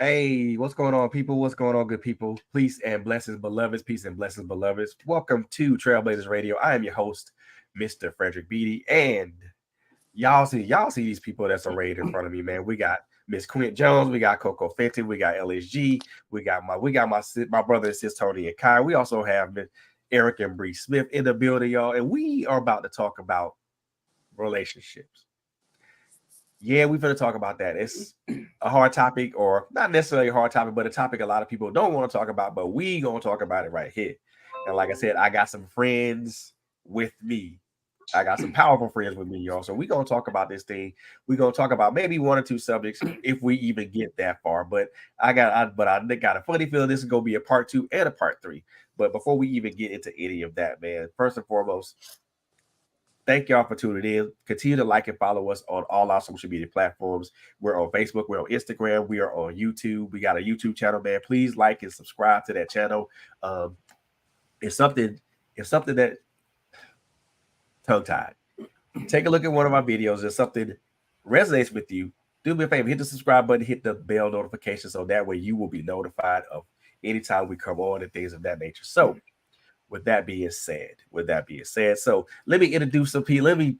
Hey, what's going on, people? What's going on, good people? Peace and blessings, beloveds. Peace and blessings, beloveds. Welcome to TrailBlazerz Radio. I am your host, Mr. Frederick Beatty, and y'all see these people that's arrayed in front of me, man. We got Miss Quint Jones, we got Coco Fenton, we got LSG, we got my brother and sis Tony and Kai. We also have Miss Eric and Bree Smith in the building, y'all, and we are about to talk about relationships. Yeah, we're going to talk about that. It's a hard topic, or not necessarily a hard topic, but a topic a lot of people don't want to talk about, but we going to talk about it right here. And like I said, I got some friends with me. I got some powerful friends with me, y'all. So we're going to talk about this thing. We're going to talk about maybe one or two subjects if we even get that far. But I got a funny feeling this is going to be a part 2 and a part 3. But before we even get into any of that, man, first and foremost, thank y'all for tuning in. Continue to like and follow us on all our social media platforms. We're on Facebook. We're on Instagram. We are on YouTube. We got a YouTube channel, man. Please like and subscribe to that channel. It's something that tongue-tied. Take a look at one of our videos. If something resonates with you, do me a favor. Hit the subscribe button. Hit the bell notification so that way you will be notified of anytime we come on and things of that nature. So, with that being said, so let me introduce some people. Let me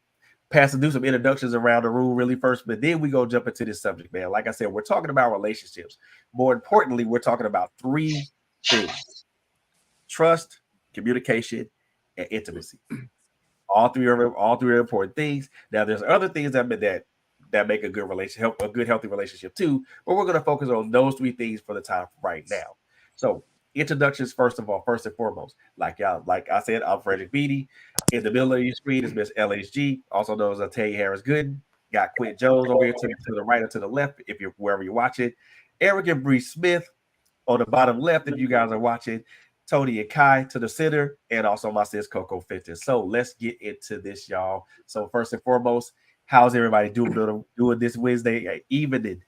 do some introductions around the room really first, but then we go jump into this subject, man. Like I said, we're talking about relationships. More importantly, we're talking about 3 things: trust, communication, and intimacy. All three are important things. Now, there's other things that make a good relationship, a good healthy relationship too, but we're going to focus on those 3 things for the time right now. So, introductions first and foremost. Like I said, I'm Frederick Beatty. In the middle of your screen is Miss LSG, also known as Tay Harris Gooden. Got Quint Jones over here to the right or to the left, if you're wherever you're watching. Eric and Bree Smith on the bottom left, if you guys are watching. Tony and Kai to the center, and also my sis Coco Fenton. So let's get into this, y'all. So first and foremost, how's everybody doing this Wednesday evening?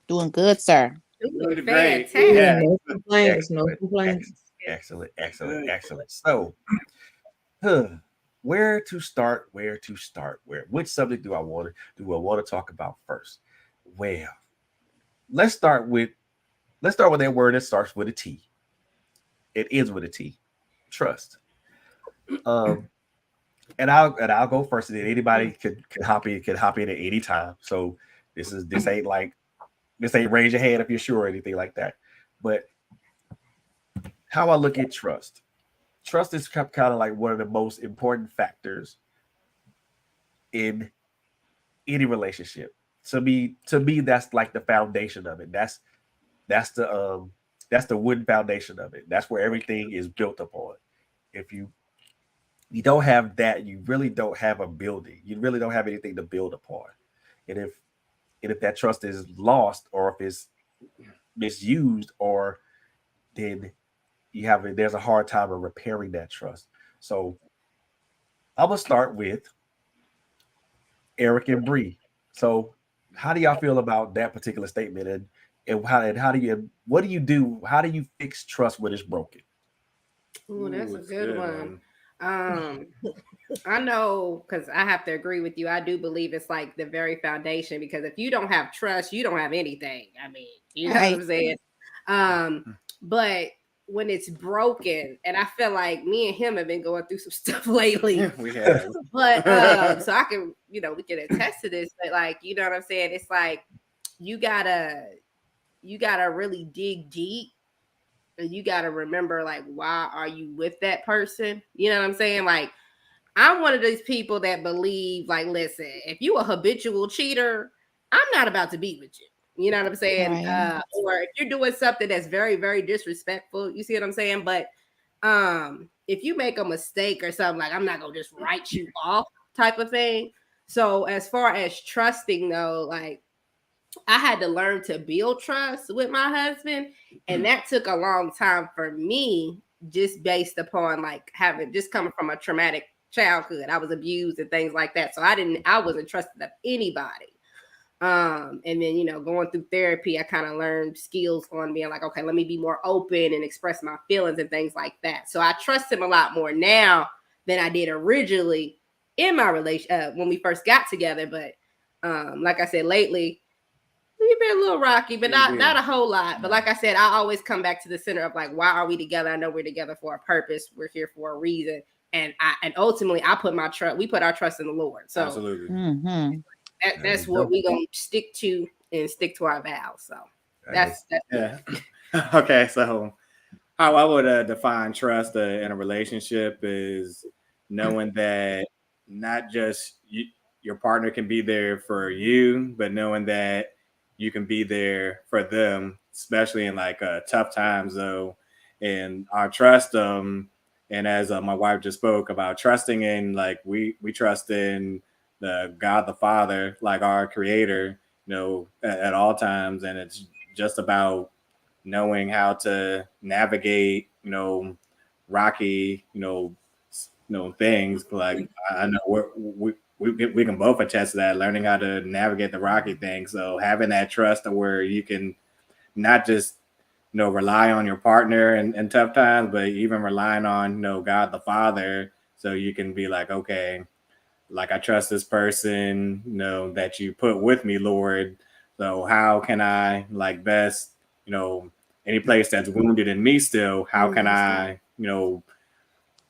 Doing good, sir. Doing great. Yeah. No complaints. No complaints. Excellent. So, where to start? Which subject do I want to talk about first? Well, let's start with that word that starts with a T. It ends with a T. Trust. And I'll go first, and then anybody can hop in at any time. So this ain't raise your hand if you're sure or anything like that. But how I look at trust. Trust is kind of like one of the most important factors in any relationship. To me, that's like the foundation of it. That's the wooden foundation of it. That's where everything is built upon. If you don't have that, you really don't have a building. You really don't have anything to build upon. And if that trust is lost, or if it's misused, or then there's a hard time of repairing that trust. So I'm gonna start with Eric and Bree. So how do y'all feel about that particular statement, what do you do? How do you fix trust when it's broken? Oh, that's a good one. I know, because I have to agree with you. I do believe it's like the very foundation, because if you don't have trust, you don't have anything. I mean, you know what I'm saying? But when it's broken, and I feel like me and him have been going through some stuff lately. We have. But so I can, we can attest to this, but like, you know what I'm saying? It's like you gotta really dig deep, and you gotta remember, like, why are you with that person? You know what I'm saying? Like, I'm one of these people that believe, like, listen, if you a habitual cheater, I'm not about to be with you. You know what I'm saying? Right. Or if you're doing something that's very, very disrespectful, you see what I'm saying? But if you make a mistake or something, like, I'm not gonna just write you off type of thing. So as far as trusting, though, like, I had to learn to build trust with my husband, and that took a long time for me, just based upon like coming from a traumatic childhood. I was abused and things like that, so I wasn't trusting of anybody. And then going through therapy, I kind of learned skills on being like, okay, let me be more open and express my feelings and things like that. So I trust him a lot more now than I did originally in my relation when we first got together. But like I said, lately, We've been a little rocky, but not a whole lot. But like I said, I always come back to the center of like, why are we together? I know we're together for a purpose. We're here for a reason. And ultimately we put our trust in the Lord. So absolutely. That's what we're gonna stick to and stick to our vows. So that's yeah. Okay, so how I would define trust in a relationship is knowing that not just your partner can be there for you, but knowing that you can be there for them, especially in like tough times. Though, and our trust, and as my wife just spoke about trusting in, like we trust in the God the Father, like our Creator, at all times, and it's just about knowing how to navigate, rocky, things. Like I know we can both attest to that, learning how to navigate the rocky things. So having that trust where you can not just, rely on your partner in tough times, but even relying on, God the Father, so you can be like, okay, like I trust this person, that you put with me, Lord. So how can I like best, any place that's wounded in me still, how can I,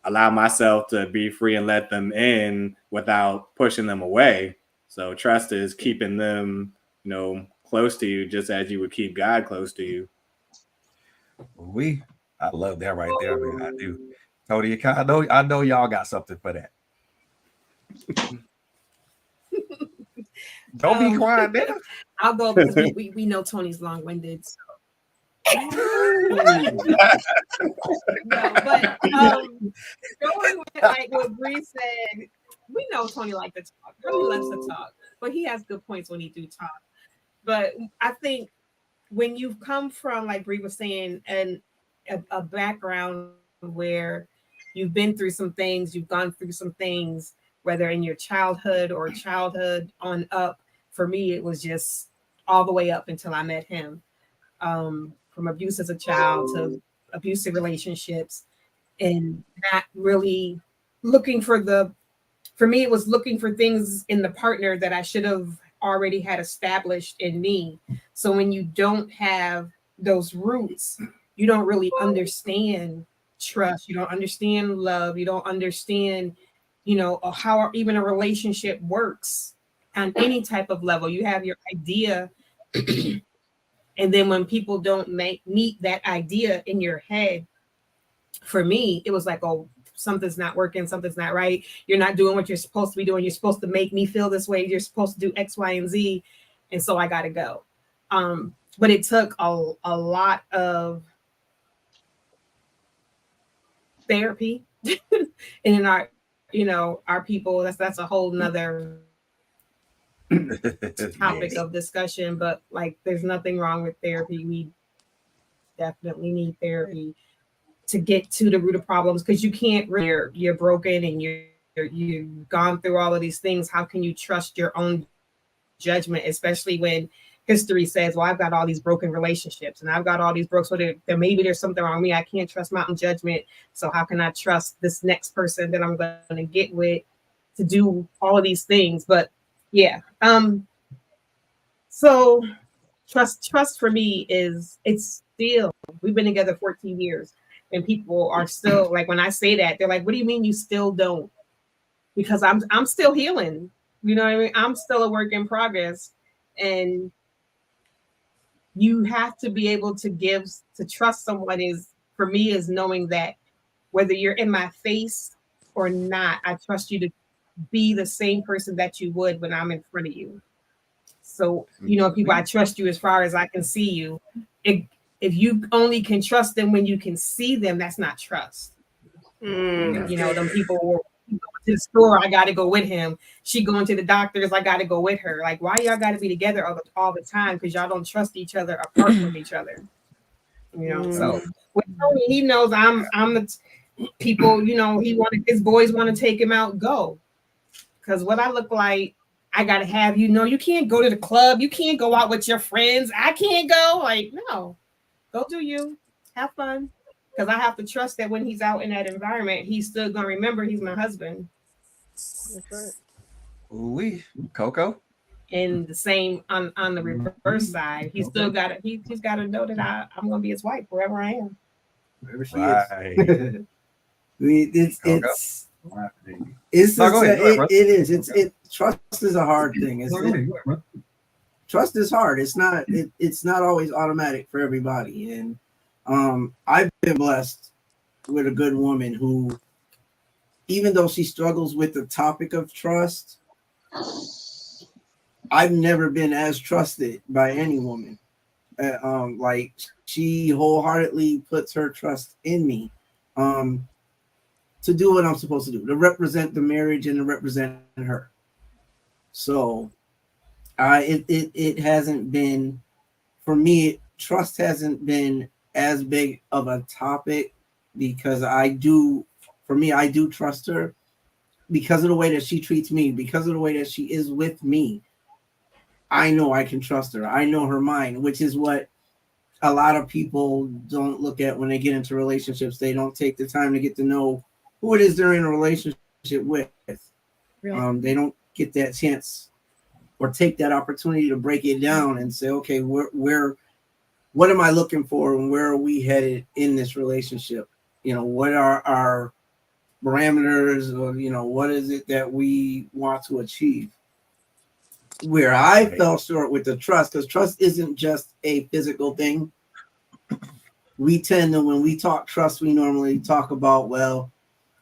allow myself to be free and let them in without pushing them away? So trust is keeping them, close to you, just as you would keep God close to you. I love that right there. I mean, I do. Tony, I know y'all got something for that. Don't be quiet now. I'll go because we know Tony's long-winded. So. No, but going with like what Bree said, we know Tony likes to talk. Tony loves to talk, but he has good points when he do talk. But I think when you've come from, like Bree was saying, and a background where you've been through some things, you've gone through some things, whether in your childhood or childhood on up. For me, it was just all the way up until I met him. From abuse as a child to abusive relationships, and not really looking for me, it was looking for things in the partner that I should have already had established in me. So when you don't have those roots, you don't really understand trust. You don't understand love. You don't understand, how even a relationship works on any type of level. You have your idea. And then when people don't meet that idea in your head, for me, it was like, oh, something's not working, something's not right. You're not doing what you're supposed to be doing. You're supposed to make me feel this way. You're supposed to do X, Y, and Z. And so I got to go. But it took a lot of therapy. And in our people, that's a whole nother topic of discussion, but like there's nothing wrong with therapy. We definitely need therapy to get to the root of problems, because you can't you're broken and you've gone through all of these things. How can you trust your own judgment, especially when history says, well, I've got all these broken relationships and I've got all these broke, so there maybe there's something wrong with me. I can't trust my own judgment, so how can I trust this next person that I'm going to get with to do all of these things? But yeah. So trust for me it's still, we've been together 14 years and people are still like, when I say that, they're like, what do you mean you still don't? Because I'm still healing. You know what I mean? I'm still a work in progress. And you have to be able to trust someone for me is knowing that whether you're in my face or not, I trust you to be the same person that you would when I'm in front of you. So, people, I trust you as far as I can see you. If you only can trust them when you can see them, that's not trust. Them people go to the store, I got to go with him. She going to the doctors, I got to go with her. Like, why y'all got to be together all the time? Because y'all don't trust each other apart from each other. So with Tony, he knows I'm the people, his boys want to take him out, go. Because what I look like, I got to have, you can't go to the club. You can't go out with your friends. I can't go. Like, no, go do you. Have fun. Because I have to trust that when he's out in that environment, he's still going to remember he's my husband. That's right. Ooh-wee. Coco? in the same on the reverse side, he's still got to he's got to know that I'm gonna be his wife wherever I am. Wherever she Right. is. It's Go, go ahead, bro. it is. Trust is a hard thing. Go ahead, bro. Trust is hard. It's not always automatic for everybody. And I've been blessed with a good woman who, even though she struggles with the topic of trust, I've never been as trusted by any woman. Like, she wholeheartedly puts her trust in me to do what I'm supposed to do, to represent the marriage and to represent her. So it hasn't been, for me, trust hasn't been as big of a topic, because I do trust her because of the way that she treats me, because of the way that she is with me. I know I can trust her. I know her mind, which is what a lot of people don't look at when they get into relationships. They don't take the time to get to know who it is they're in a relationship with. Really? They don't get that chance or take that opportunity to break it down and say, okay, what am I looking for and where are we headed in this relationship? What are our parameters, or, what is it that we want to achieve? Where I fell short with the trust, because trust isn't just a physical thing. We tend to, when we talk trust, we normally talk about, well,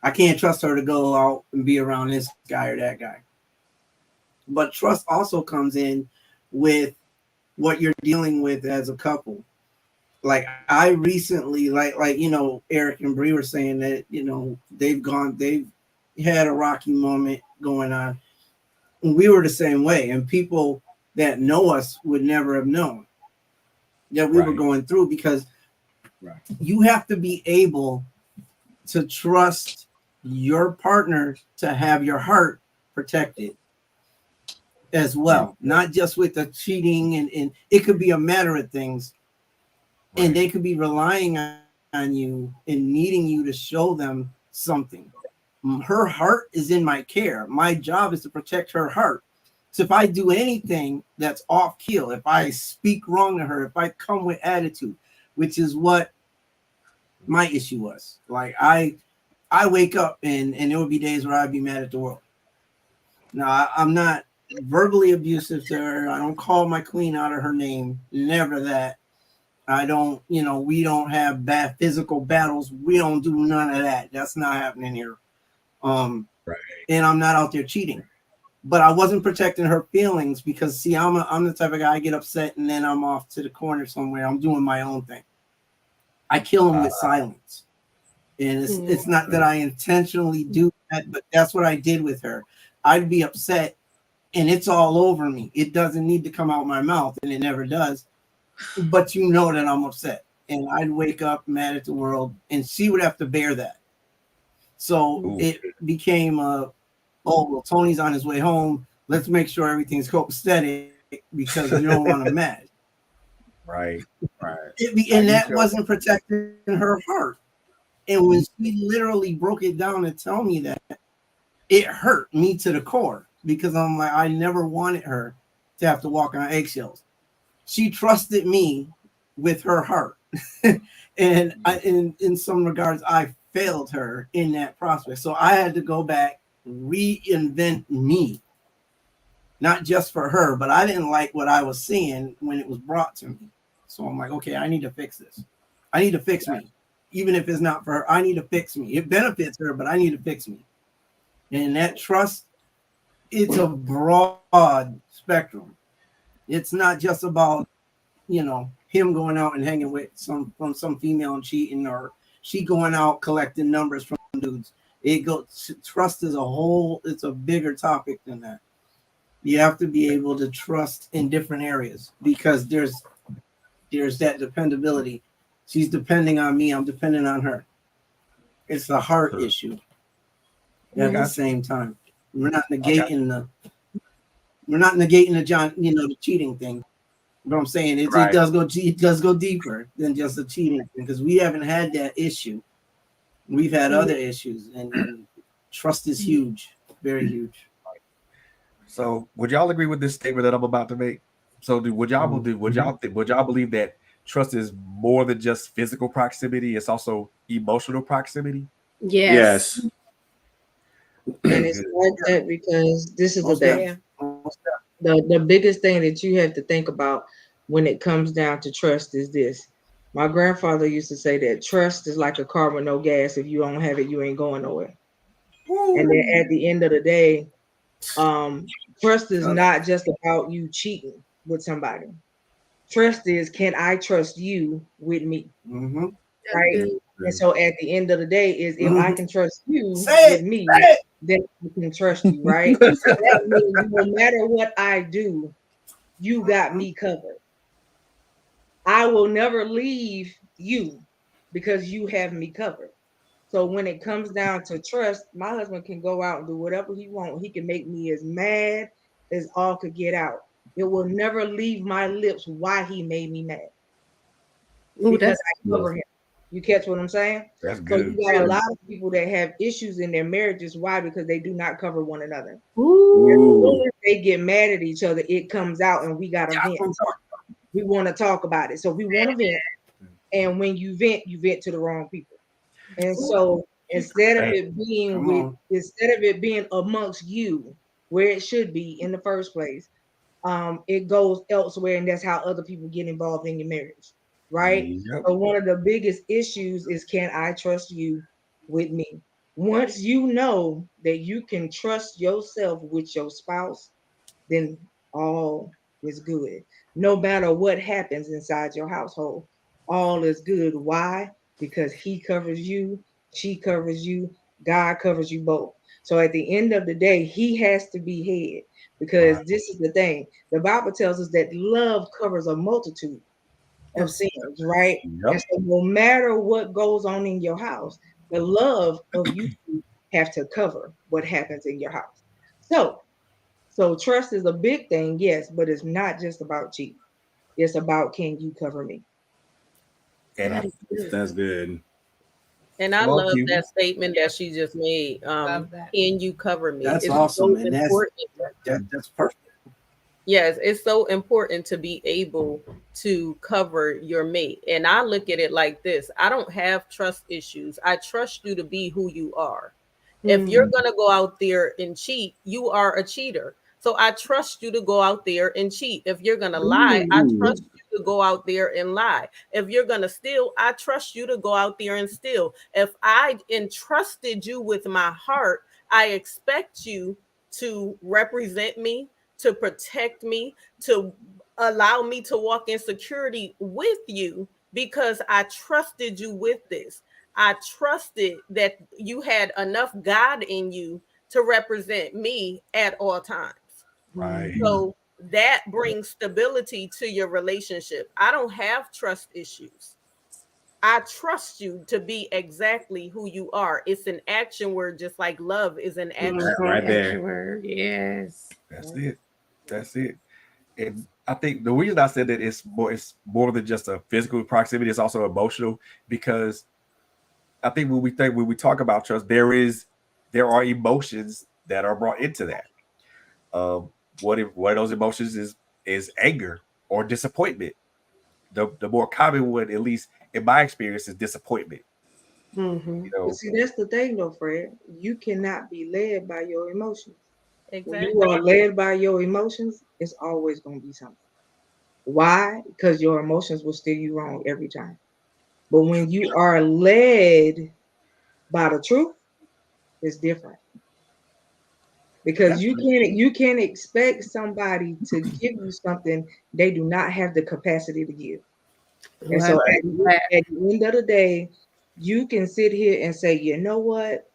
I can't trust her to go out and be around this guy or that guy. But trust also comes in with what you're dealing with as a couple. Like, I recently, like Eric and Bree were saying that, they've had a rocky moment going on. And we were the same way. And people that know us would never have known that we were going through, because you have to be able to trust your partner to have your heart protected as well, not just with the cheating, and it could be a matter of things, and they could be relying on you and needing you to show them something. Her heart is in my care. My job is to protect her heart. So if I do anything that's off keel, if I speak wrong to her, if I come with attitude, which is what my issue was. Like, I wake up and there would be days where I'd be mad at the world. Now, I'm not verbally abusive to her. I don't call my queen out of her name. Never that. I don't, we don't have bad physical battles. We don't do none of that. That's not happening here. And I'm not out there cheating. But I wasn't protecting her feelings, because, see, I'm the type of guy, I get upset and then I'm off to the corner somewhere. I'm doing my own thing. I kill them with silence. And it's not that I intentionally do that, but that's what I did with her. I'd be upset and it's all over me. It doesn't need to come out my mouth, and it never does. But that I'm upset. And I'd wake up mad at the world, and she would have to bear that. So it became well, Tony's on his way home. Let's make sure everything's copacetic, because we don't want him mad. Right. And that wasn't protecting her heart. And when she literally broke it down and tell me that, it hurt me to the core, because I'm like, I never wanted her to have to walk on eggshells. She trusted me with her heart. And in some regards, I failed her in that prospect. So I had to go back, reinvent me, not just for her, but I didn't like what I was seeing when it was brought to me. So I'm like, okay, I need to fix this. I need to fix me. Even if it's not for her, I need to fix me. It benefits her, but I need to fix me. And that trust, it's a broad spectrum. It's not just about, him going out and hanging with some female and cheating, or she going out collecting numbers from dudes. Trust is it's a bigger topic than that. You have to be able to trust in different areas, because there's that dependability. She's depending on me. I'm dependent on her. It's a heart issue. At the same time, we're not negating the cheating thing. But I'm saying it does go deeper than just the cheating thing, because we haven't had that issue. We've had other issues, and trust is huge, very huge. So would y'all agree with this statement that I'm about to make? So would y'all believe that trust is more than just physical proximity? It's also emotional proximity. Yes. And it's like that because this is the Most thing. definitely. The biggest thing that you have to think about when it comes down to trust is this. My grandfather used to say that trust is like a car with no gas. If you don't have it, you ain't going nowhere. And then at the end of the day, trust is not just about you cheating with somebody. Trust is, can I trust you with me? Mm-hmm. Right? And so at the end of the day is if I can trust you with me, then I can trust you, right? That means no matter what I do, you got me covered. I will never leave you because you have me covered. So when it comes down to trust, my husband can go out and do whatever he wants. He can make me as mad as all could get out. It will never leave my lips why he made me mad. Ooh, Because that's I cover him. You catch what I'm saying? That's So good. you got a lot of people that have issues in their marriages. Why? Because they do not cover one another. Ooh. As they get mad at each other, it comes out and we got to vent. We want to talk about it. So we want to vent. And when you vent to the wrong people. And so instead of it being amongst you where it should be in the first place, it goes elsewhere, and that's how other people get involved in your marriage, right? Yep. So one of the biggest issues is, can I trust you with me? Once you know that you can trust yourself with your spouse, then all is good. No matter what happens inside your household, all is good. Why? Because he covers you, she covers you, God covers you both. So at the end of the day, he has to be head, because this is the thing. The Bible tells us that love covers a multitude of sins, right? Yep. And so no matter what goes on in your house, the love of you two have to cover what happens in your house. So trust is a big thing, yes, but it's not just about cheating. It's about, can you cover me? And That's good. And I Well, love you- that statement that she just made. Love that. Can you cover me? That's It's awesome, so and that's perfect. Yes, it's so important to be able to cover your mate. And I look at it like this. I don't have trust issues. I trust you to be who you are. If you're going to go out there and cheat, you are a cheater. So I trust you to go out there and cheat. If you're going to lie, I trust you to go out there and lie. If you're going to steal, I trust you to go out there and steal. If I entrusted you with my heart, I expect you to represent me, to protect me, to allow me to walk in security with you, because I trusted you with this. I trusted that you had enough God in you to represent me at all times. Right. So that brings stability to your relationship. I don't have trust issues. I trust you to be exactly who you are. It's an action word, just like love is an action. Right there. Action word. Yes. That's it. That's it. And I think the reason I said that it's more than just a physical proximity, it's also emotional, because I think when we talk about trust, there are emotions that are brought into that. One of those emotions is anger or disappointment. The more common one, at least in my experience, is disappointment. Mm-hmm. You know, But see, that's the thing though, Fred. You cannot be led by your emotions. When Exactly. you are led by your emotions, it's always going to be something. Why? Because your emotions will steer you wrong every time. But when you are led by the truth, it's different. Because you can't expect somebody to give you something they do not have the capacity to give. And so at the end of the day, you can sit here and say, you know what?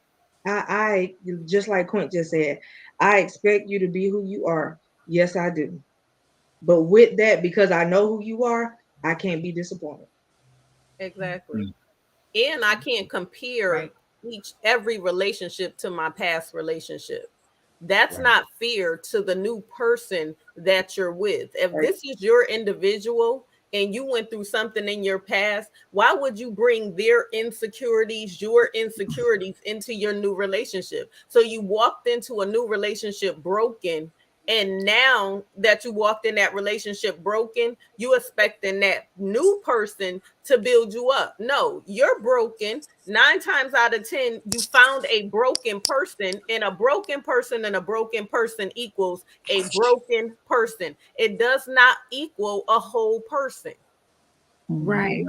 I just like Quint just said, I expect you to be who you are. Yes, I do. But with that, because I know who you are, I can't be disappointed. Exactly. And I can't compare every relationship to my past relationship. That's not fair to the new person that you're with. If this is your individual and you went through something in your past, why would you bring their insecurities, your insecurities into your new relationship? So you walked into a new relationship broken, And now that you walked in that relationship broken, you expecting that new person to build you up. No, you're broken. 9 times out of 10, you found a broken person, and a broken person and a broken person equals a broken person. It does not equal a whole person. Right.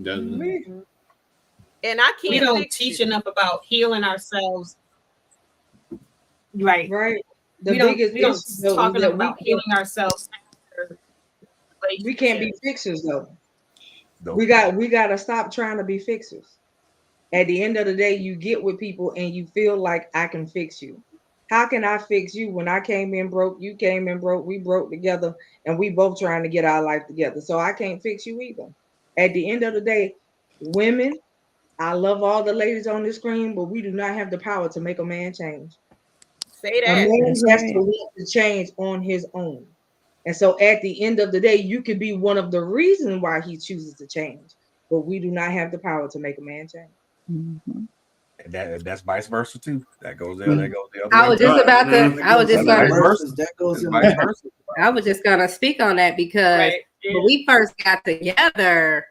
Doesn't. And I can't We don't teach enough about healing ourselves. Right. Right. We don't talk enough about healing ourselves. We can't be fixers though. Nope. We got to stop trying to be fixers. At the end of the day, you get with people and you feel like I can fix you. How can I fix you when I came in broke, you came in broke, we broke together, and we both trying to get our life together. So I can't fix you either. At the end of the day, women, I love all the ladies on the screen, but we do not have the power to make a man change. Say A that. man has to want to change on his own. And so at the end of the day, you could be one of the reasons why he chooses to change, but we do not have the power to make a man change. Mhm. And that's vice versa too. That goes there. That goes the other I way. was just about to. I was just Vice gonna. versa. That goes in Vice versa. I was just gonna speak on that because Right. when we first got together,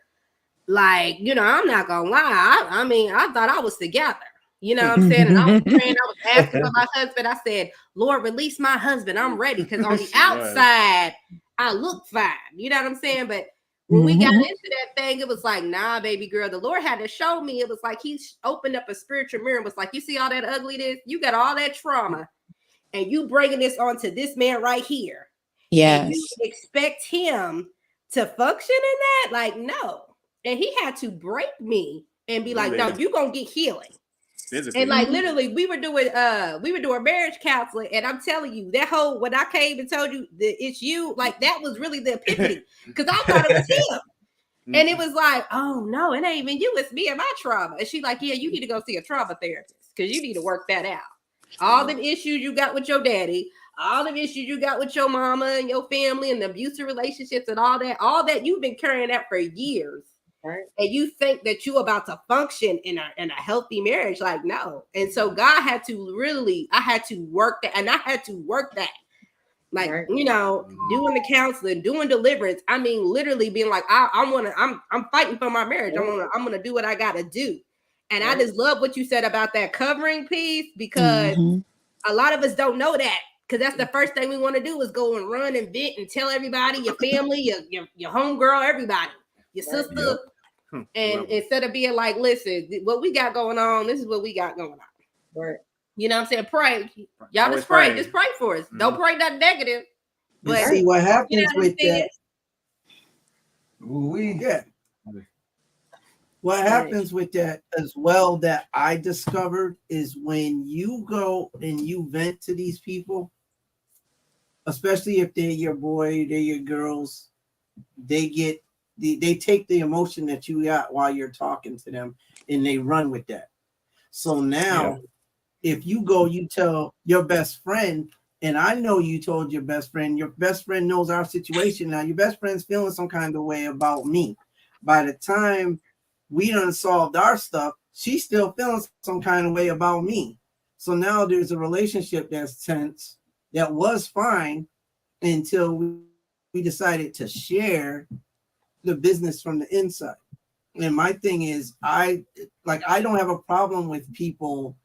like, you know, I'm not gonna lie. I mean, I thought I was together. You know what I'm saying? And I was praying, I was asking for my husband. I said, Lord, release my husband. I'm ready. Because on the She was. outside, I look fine. You know what I'm saying? But when we got into that thing, it was like, nah, baby girl. The Lord had to show me. It was like he opened up a spiritual mirror and was like, you see all that ugliness? You got all that trauma. And you bringing this onto this man right here. And you Yes. expect him to function in that? Like, no. And he had to break me and be like, no, you're going to get healing. Physically. And like literally, we were doing marriage counseling, and I'm telling you, that whole when I came and told you that it's you, like that was really the epiphany because I thought it was him, and it was like, oh no, it ain't even you, it's me and my trauma. And she like, yeah, you need to go see a trauma therapist because you need to work that out. All the issues you got with your daddy, all the issues you got with your mama and your family, and the abusive relationships and all that you've been carrying that for years. Right. And you think that you're about to function in a healthy marriage, like no. And so God had to I had to work that, and I had to work that, like Right. you know, doing the counseling, doing deliverance. I mean, literally being like, I'm fighting for my marriage. I'm gonna do what I gotta do. And I just love what you said about that covering piece because a lot of us don't know that. Because that's the first thing we want to do is go and run and vent and tell everybody, your family, your homegirl, everybody. Your sister, and instead of being like, listen, what we got going on, this is what we got going on. Right. You know what I'm saying? Pray. Y'all Always just pray. pray. Just pray for us. Don't pray nothing negative. But But see what happens you know what I'm with that. Ooh-wee. Yeah. What happens with that as well that I discovered is when you go and you vent to these people, especially if they're your boy, they're your girls, they take the emotion that you got while you're talking to them and they run with that. So now if you go, you tell your best friend, and I know you told your best friend knows our situation. Now your best friend's feeling some kind of way about me. By the time we done solved our stuff, she's still feeling some kind of way about me. So now there's a relationship that's tense that was fine until we decided to share the business from the inside. And my thing is, I don't have a problem with people.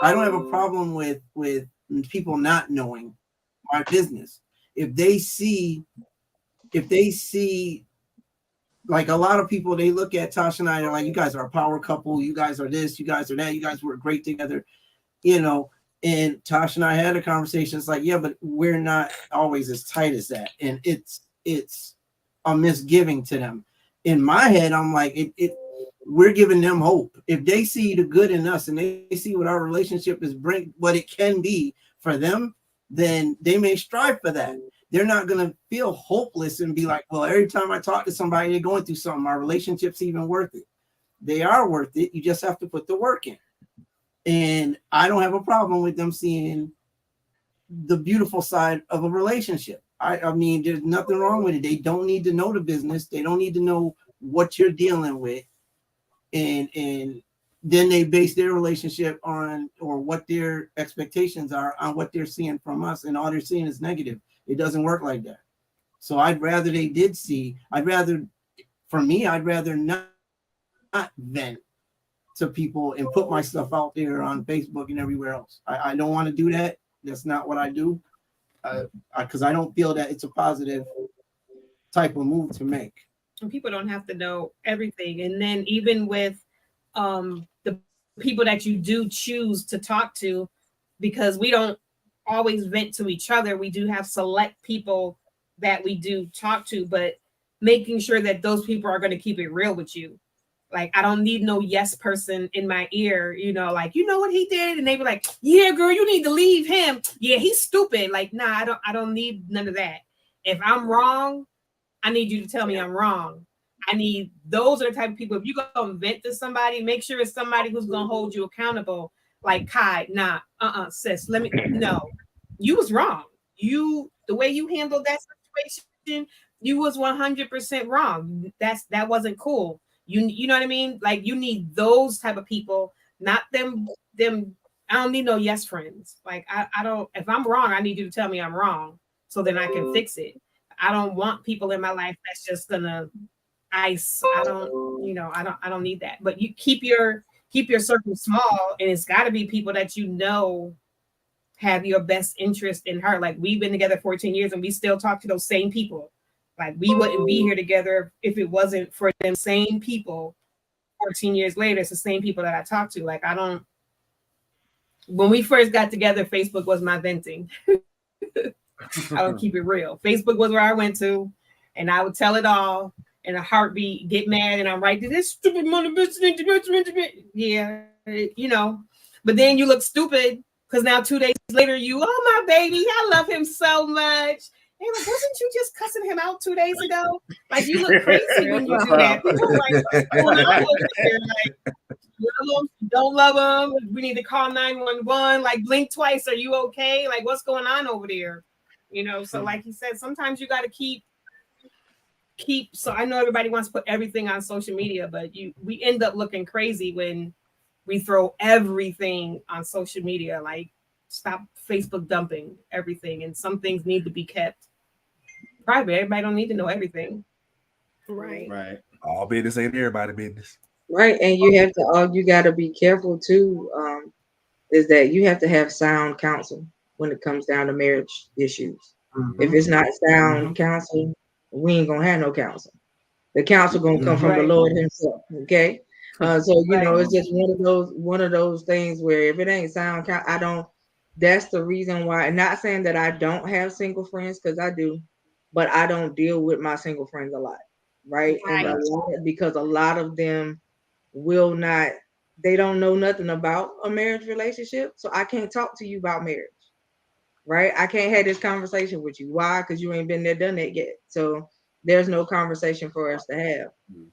I don't have a problem with people not knowing my business. If they see, like a lot of people, they look at Tasha and I, they're like, you guys are a power couple. You guys are this, you guys are that. You guys work great together, you know. And Tasha and I had a conversation. It's like, yeah, but we're not always as tight as that. And it's a misgiving to them. In my head, I'm like, we're giving them hope. If they see the good in us and they see what our relationship is what it can be for them, then they may strive for that. They're not going to feel hopeless and be like, well, every time I talk to somebody, they're going through something. Our relationship's even worth it. They are worth it. You just have to put the work in. And I don't have a problem with them seeing the beautiful side of a relationship. I mean, there's nothing wrong with it. They don't need to know the business. They don't need to know what you're dealing with. And then they base their relationship on, or what their expectations are on what they're seeing from us, and all they're seeing is negative. It doesn't work like that. So I'd rather not vent to people and put my stuff out there on Facebook and everywhere else. I don't want to do that. That's not what I do, because I don't feel that it's a positive type of move to make. And people don't have to know everything. And then even with the people that you do choose to talk to, because we don't always vent to each other, we do have select people that we do talk to, but making sure that those people are going to keep it real with you. Like, I don't need no yes person in my ear, you know, like, you know what he did? And they be like, yeah, girl, you need to leave him. Yeah, he's stupid. Like, nah, I don't need none of that. If I'm wrong, I need you to tell me I'm wrong. Those are the type of people, if you go and vent to somebody, make sure it's somebody who's going to hold you accountable. Like, Kai, nah, sis, no, you was wrong. The way you handled that situation, you was 100% wrong. That wasn't cool. You know what I mean? Like, you need those type of people, not them. I don't need no yes friends. Like, I don't, if I'm wrong, I need you to tell me I'm wrong so then I can fix it. I don't want people in my life that's just gonna ice. I don't need that. But you keep your circle small, and it's got to be people that you know have your best interest in heart. Like, we've been together 14 years and we still talk to those same people. Like, we wouldn't be here together if it wasn't for them same people. 14 years later, it's the same people that I talk to. Like, when we first got together, Facebook was my venting. I don't keep it real. Facebook was where I went to, and I would tell it all in a heartbeat, get mad, and I'm right to this stupid money bitch. Yeah, you know. But then you look stupid because now 2 days later, oh, my baby, I love him so much. And like, wasn't you just cussing him out 2 days ago? Like, you look crazy when you do that. People are like, don't love him. We need to call 911. Like, blink twice. Are you okay? Like, what's going on over there? You know, so like he said, sometimes you got to keep. So I know everybody wants to put everything on social media, but we end up looking crazy when we throw everything on social media. Like, stop Facebook dumping everything, and some things need to be kept private. Everybody don't need to know everything. Right. All business ain't everybody business. Right. And you got to be careful too, is that you have to have sound counsel when it comes down to marriage issues. Mm-hmm. If it's not sound counsel, we ain't gonna have no counsel. The counsel gonna come from the Lord himself. Okay. So you know, it's just one of those things where if it ain't sound counsel, that's the reason why. Not saying that I don't have single friends, because I do, but I don't deal with my single friends a lot. Right. And because a lot of them they don't know nothing about a marriage relationship. So I can't talk to you about marriage. Right. I can't have this conversation with you. Why? Because you ain't been there, done that yet. So there's no conversation for us to have.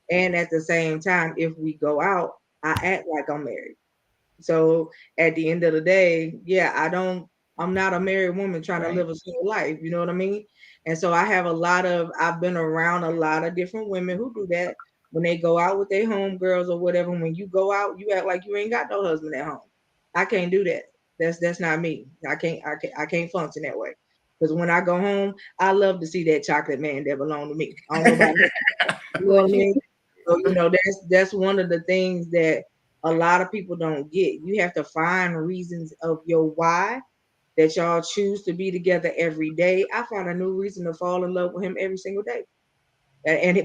And at the same time, if we go out, I act like I'm married. So at the end of the day, I'm not a married woman trying to live a single life. You know what I mean? And so I've been around a lot of different women who do that when they go out with their homegirls or whatever. When you go out, you act like you ain't got no husband at home. I can't do that. That's not me. I can't function that way. Because when I go home, I love to see that chocolate man that belonged to me. I don't know about that. You know what I mean? So, you know, that's one of the things that a lot of people don't get. You have to find reasons of your why that y'all choose to be together every day. I find a new reason to fall in love with him every single day.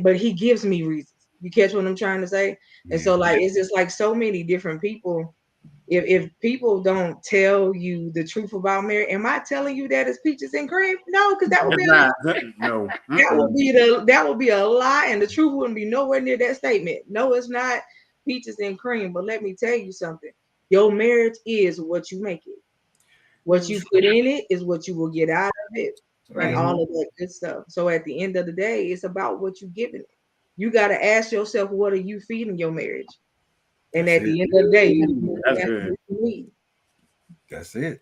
But he gives me reasons. You catch what I'm trying to say? And so like, it's just like so many different people. If people don't tell you the truth about marriage, am I telling you that it's peaches and cream? No, because that would be that would be a lie, and the truth wouldn't be nowhere near that statement. No, it's not peaches and cream. But let me tell you something. Your marriage is what you make it. What you put in it is what you will get out of it, and all of that good stuff. So at the end of the day, it's about what you're giving it. You got to ask yourself, what are you feeding your marriage? And at the end of the day, that's it.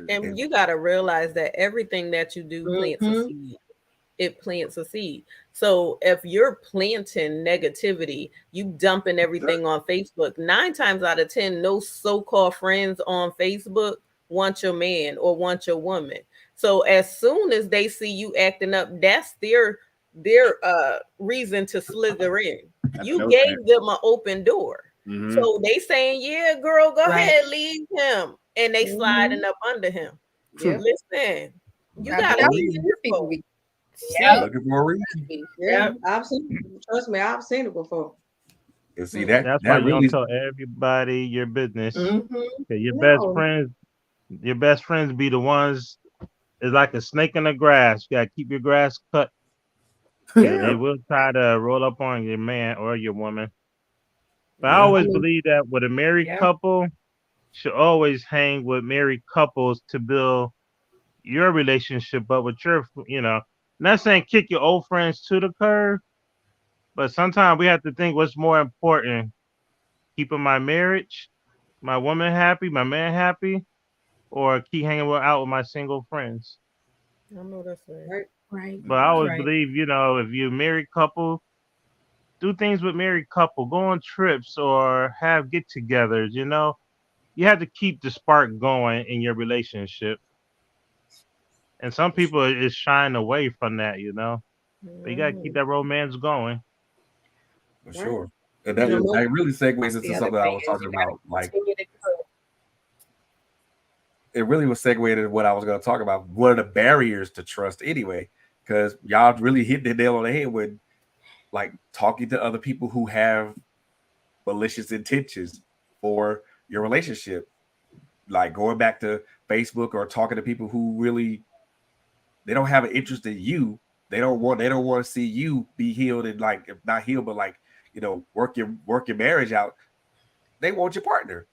And you got to realize that everything that you do plants a seed. it plants a seed. So if you're planting negativity, you dumping everything on Facebook, 9 times out of 10, no so-called friends on Facebook want your man or want your woman. So as soon as they see you acting up, that's their reason to slither in. You gave them an open door. Mm-hmm. So they saying, yeah, girl, go Right. ahead, leave him. And they sliding up under him. Yeah. Listen, you I gotta mean, be people careful. be- Looking for a reason. Yeah, I've seen it. Trust me, I've seen it before. And see that That's why that you don't really tell everybody your business. Mm-hmm. Okay, your No. best friends be the ones. It's like a snake in the grass. You gotta keep your grass cut. Yeah, they will try to roll up on your man or your woman. But I always believe that with a married couple, should always hang with married couples to build your relationship up with your, not saying kick your old friends to the curb, but sometimes we have to think what's more important: keeping my marriage, my woman happy, my man happy, or keep hanging out with my single friends. I know that's right. Right. But I always Right. believe, if you're a married couple, do things with married couple, go on trips or have get-togethers. You have to keep the spark going in your relationship. And some people is shying away from that, But you gotta keep that romance going. for sure. And You know, that really segues into The other something I thing was is talking you gotta about. Like continue to grow. it really was segued into what I was going to talk about. What are the barriers to trust anyway? Because y'all really hit the nail on the head with like talking to other people who have malicious intentions for your relationship. Like going back to Facebook or talking to people who really they don't have an interest in you. They don't want to see you be healed and like if not healed, but like work your marriage out. They want your partner.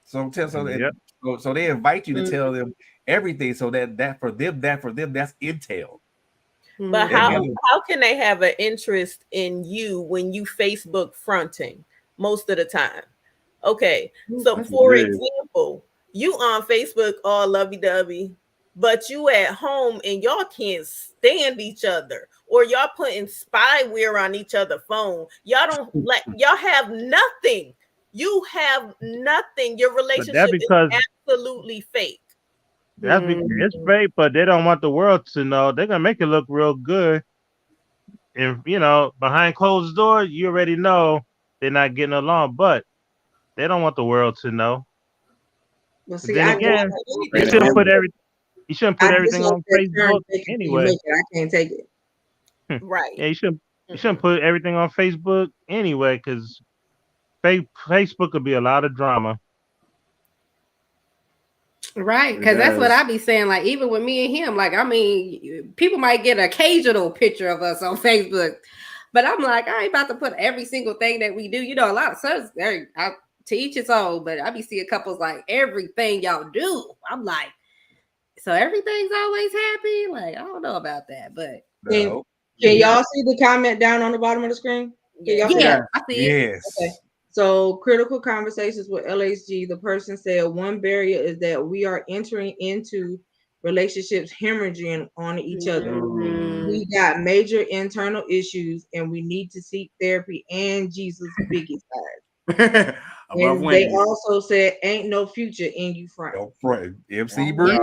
So they invite you to tell them everything so that for them that's intel. But Mm-hmm. how can they have an interest in you when you Facebook fronting most of the time? Okay, so for example, you on Facebook all lovey-dovey, but you at home and y'all can't stand each other, or y'all putting spyware on each other's phone. Y'all don't y'all have nothing. You have nothing. Your relationship is absolutely fake. That's because it's fake, but they don't want the world to know. They're gonna make it look real good. And behind closed doors, you already know they're not getting along, but they don't want the world to know. Well, see, then again, you shouldn't put everything on Facebook anyway. I can't take it. Right. Yeah, you shouldn't put everything on Facebook anyway, because Facebook could be a lot of drama. Right, because that's what I be saying. Like, even with me and him, like, I mean, people might get an occasional picture of us on Facebook, but I'm like, I ain't about to put every single thing that we do. A lot of stuff, to each its own, but I be seeing couples like everything y'all do. I'm like, so everything's always happy? Like, I don't know about that, but can y'all see the comment down on the bottom of the screen? Yeah, I see it. Yes. Okay. So critical conversations with LHG, the person said one barrier is that we are entering into relationships hemorrhaging on each other. We got major internal issues and we need to seek therapy and Jesus' biggie side. And they also said ain't no future in you front. No front. MC Bird.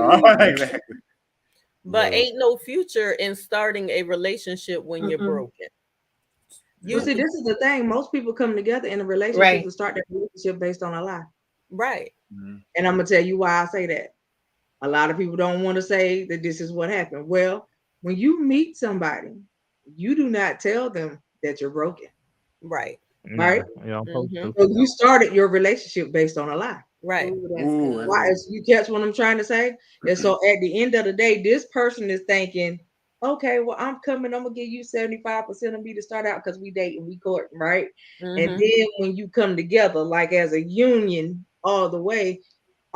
But ain't no future in starting a relationship when you're broken. But see, this is the thing. Most people come together in a relationship to start their relationship based on a lie. Right. And I'm going to tell you why I say that. A lot of people don't want to say that this is what happened. Well, when you meet somebody, you do not tell them that you're broken. Right. Right? So you started your relationship based on a lie. Right. Why? You catch what I'm trying to say? And so at the end of the day, this person is thinking, okay, well, I'm gonna give you 75% of me to start out because we date and we court, right? And then when you come together, like as a union all the way,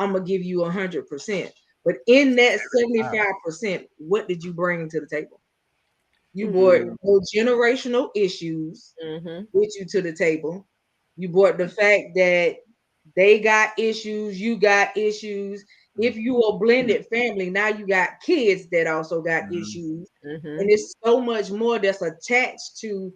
I'm gonna give you 100%. But in that 75%, what did you bring to the table? You brought no generational issues with you to the table. You brought the fact that they got issues, you got issues, If you a blended family, now you got kids that also got issues, and it's so much more that's attached to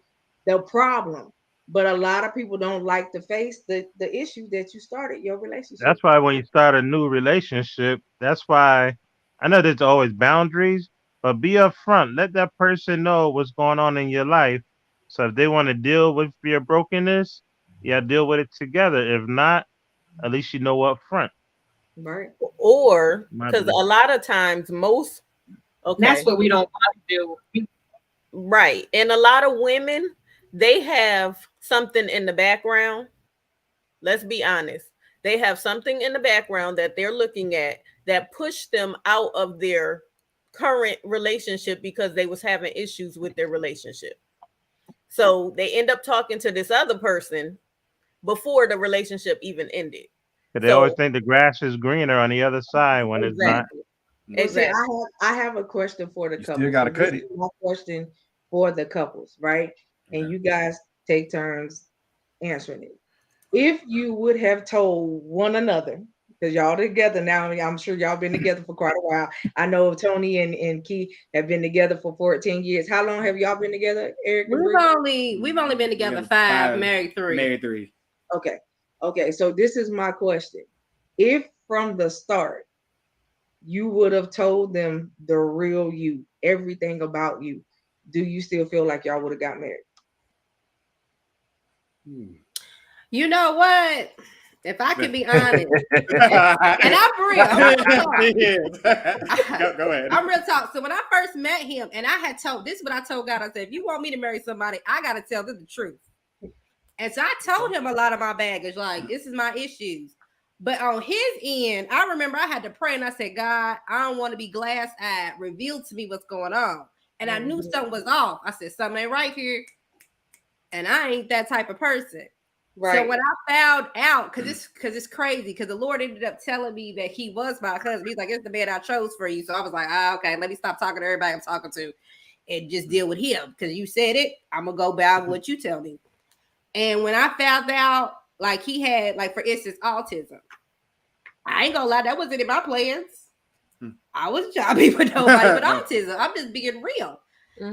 the problem. But a lot of people don't like to face the issue that you started your relationship. That's why when you start a new relationship, that's why I know there's always boundaries, but be upfront. Let that person know what's going on in your life. So if they want to deal with your brokenness, yeah, deal with it together. If not, at least you know up front. Right. Or My because a bad. lot of times That's what we don't want to do. right. And a lot of women, they have something in the background. Let's be honest. They have something in the background that they're looking at that pushed them out of their current relationship because they was having issues with their relationship. So they end up talking to this other person before the relationship even ended. 'Cause they always think the grass is greener on the other side when it's not. Exactly. Well, see, Exactly. I have a question for the You couples. still gotta So this cut is it. my question for the couples, right? And Okay. you guys take turns answering it. If you would have told one another, because y'all together now, I'm sure y'all been together for quite a while. I know Tony and Key have been together for 14 years. How long have y'all been together, Eric and Bree? We've only been together Together 5, married 3. Married 3. Okay. So this is my question. If from the start you would have told them the real you, everything about you, do you still feel like y'all would have got married? You know what? If I can be honest, and I'm real, Go ahead. I'm real talk. So when I first met him, and I had told this is what I told God. I said, if you want me to marry somebody, I gotta tell them the truth. And so I told him a lot of my baggage, like this is my issues. But on his end, I remember I had to pray and I said, God, I don't want to be glass-eyed. Reveal to me what's going on. And I knew something was off. I said, something ain't right here. And I ain't that type of person. Right. So when I found out, because it's crazy, because the Lord ended up telling me that he was my husband. He's like, it's the man I chose for you. So I was like, okay, let me stop talking to everybody I'm talking to and just deal with him. Because you said it, I'm going to go by what you tell me. And when I found out, like he had, like for instance, autism, I ain't gonna lie, that wasn't in my plans. I was jobbing with nobody with autism. I'm just being real.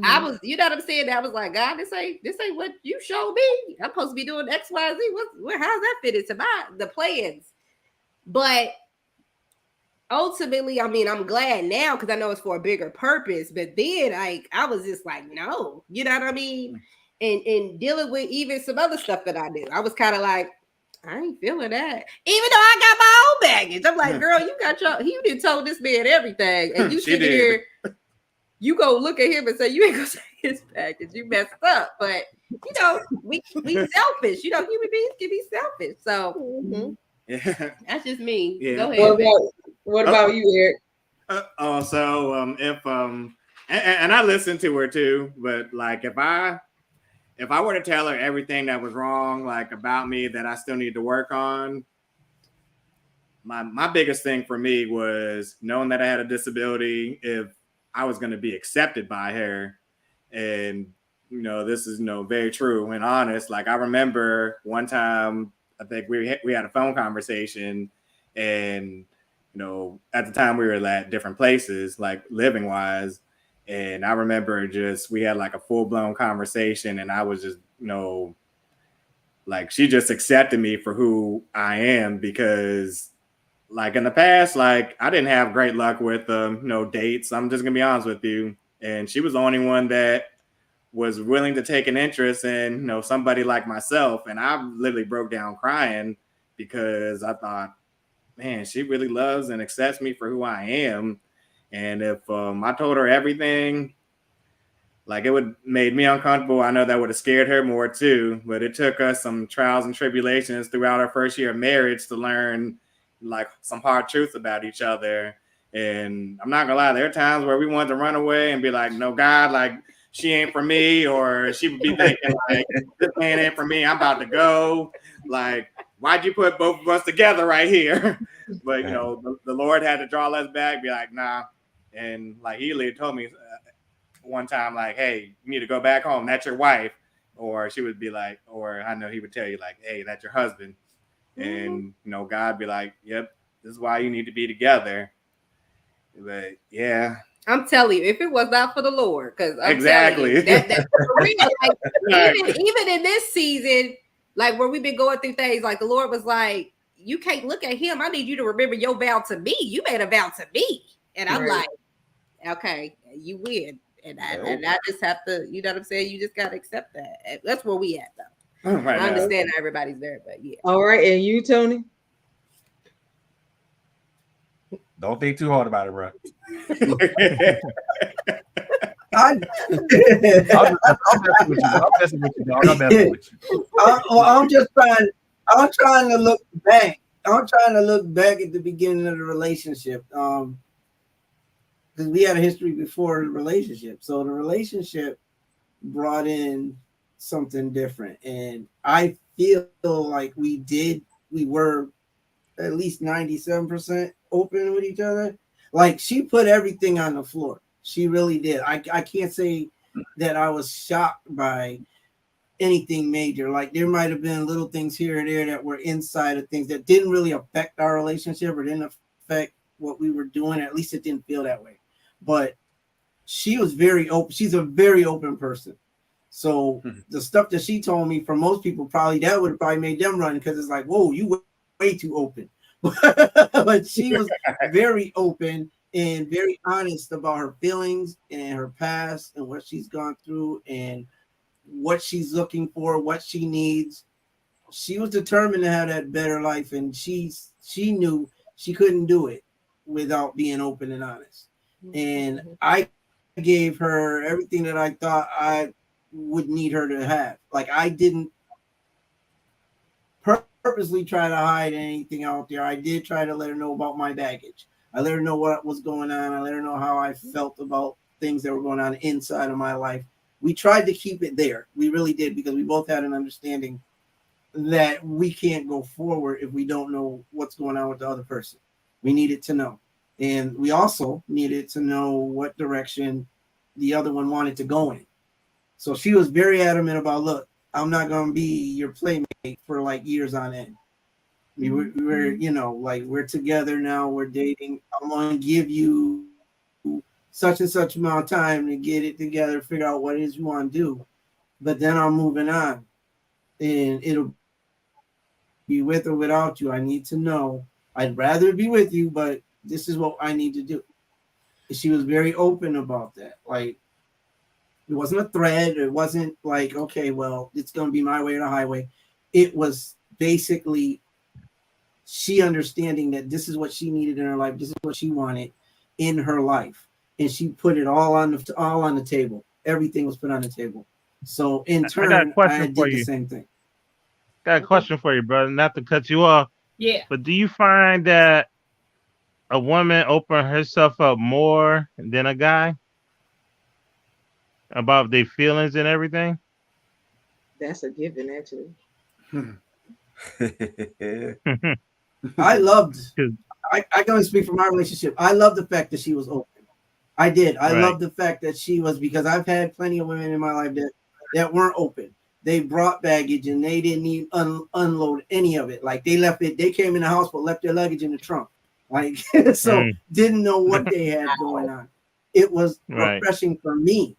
I was, you know what I'm saying? I was like, God, this ain't what you showed me. I'm supposed to be doing X, Y, Z. How's that fit into the plans? But ultimately, I mean, I'm glad now because I know it's for a bigger purpose. But then I was just like, no, you know what I mean? And dealing with even some other stuff that I do, I was kind of like, I ain't feeling that. Even though I got my own baggage. I'm like, girl, you done told this man everything. And you sit here, you go look at him and say, you ain't gonna say his baggage. You messed up. But you know, we selfish. You know, human beings can be selfish. So that's just me. Yeah. Go ahead. What about you, Eric? And I listened to her too, but like if I were to tell her everything that was wrong, like about me that I still need to work on, my biggest thing for me was knowing that I had a disability, if I was going to be accepted by her. And, you know, this is, you know, very true and honest. Like I remember one time, I think we had a phone conversation and, you know, at the time we were at different places, like living wise. And I remember we had like a full blown conversation and I was just, you know, like she just accepted me for who I am because like in the past, like I didn't have great luck with, dates. I'm just gonna be honest with you. And she was the only one that was willing to take an interest in, you know, somebody like myself. And I literally broke down crying because I thought, man, she really loves and accepts me for who I am. And if I told her everything, like it would made me uncomfortable. I know that would have scared her more too, but it took us some trials and tribulations throughout our first year of marriage to learn like some hard truths about each other. And I'm not gonna lie, there are times where we wanted to run away and be like, no, God, like she ain't for me, or she would be thinking like, this man ain't for me, I'm about to go. Like, why'd you put both of us together right here? But you know, the Lord had to draw us back, be like, nah. And like he literally told me one time, like, hey, you need to go back home, that's your wife. Or she would be like, or I know he would tell you like, hey, that's your husband. And you know, God be like, yep, this is why you need to be together. But yeah, I'm telling you, if it was not for the Lord, because exactly. That for real, like, even in this season, like where we've been going through things, like the Lord was like, you can't look at him. I need you to remember your vow to me. You made a vow to me. And I'm like, okay, you win. And I just have to, you know what I'm saying? You just got to accept that. That's where we at, though. Right I understand how everybody's there, but yeah. All right. And you, Tony? Don't think too hard about it, bro. I'm messing with you, dog. I'm messing with you. I'm trying to look back. I'm trying to look back at the beginning of the relationship. Because we had a history before the relationship. So the relationship brought in something different. And I feel like we were at least 97% open with each other. Like, she put everything on the floor. She really did. I can't say that I was shocked by anything major. Like, there might have been little things here and there that were inside of things that didn't really affect our relationship or didn't affect what we were doing. At least it didn't feel that way. But she was very open. She's a very open person. So the stuff that she told me, for most people, that would have probably made them run, because it's like, whoa, you way too open. But she was very open and very honest about her feelings and her past and what she's gone through and what she's looking for, what she needs. She was determined to have that better life, and she knew she couldn't do it without being open and honest. And I gave her everything that I thought I would need her to have. Like, I didn't purposely try to hide anything out there. I did try to let her know about my baggage. I let her know what was going on. I let her know how I felt about things that were going on inside of my life. We tried to keep it there. We really did, because we both had an understanding that we can't go forward if we don't know what's going on with the other person. We needed to know. And we also needed to know what direction the other one wanted to go in. So she was very adamant about, look, I'm not going to be your playmate for like years on end. We're, you know, like, we're together now, we're dating. I'm going to give you such and such amount of time to get it together, figure out what it is you want to do. But then I'm moving on, and it'll be with or without you. I need to know. I'd rather be with you, but this is what I need to do. And she was very open about that. Like, it wasn't a threat. It wasn't like, okay, well, it's going to be my way or the highway. It was basically she understanding that this is what she needed in her life. This is what she wanted in her life. And she put it all on the table. Everything was put on the table. So in turn, I did the same thing. Got a question for you, brother. Not to cut you off. Yeah. But do you find that a woman open herself up more than a guy about their feelings and everything? That's a given, actually. I loved, I can only speak for my relationship. I love the fact that she was open. I did. I love the fact that she was, because I've had plenty of women in my life that weren't open. They brought baggage and they didn't even unload any of it. Like, they left it. They came in the house but left their luggage in the trunk. Like, so didn't know what they had going on. It was refreshing for me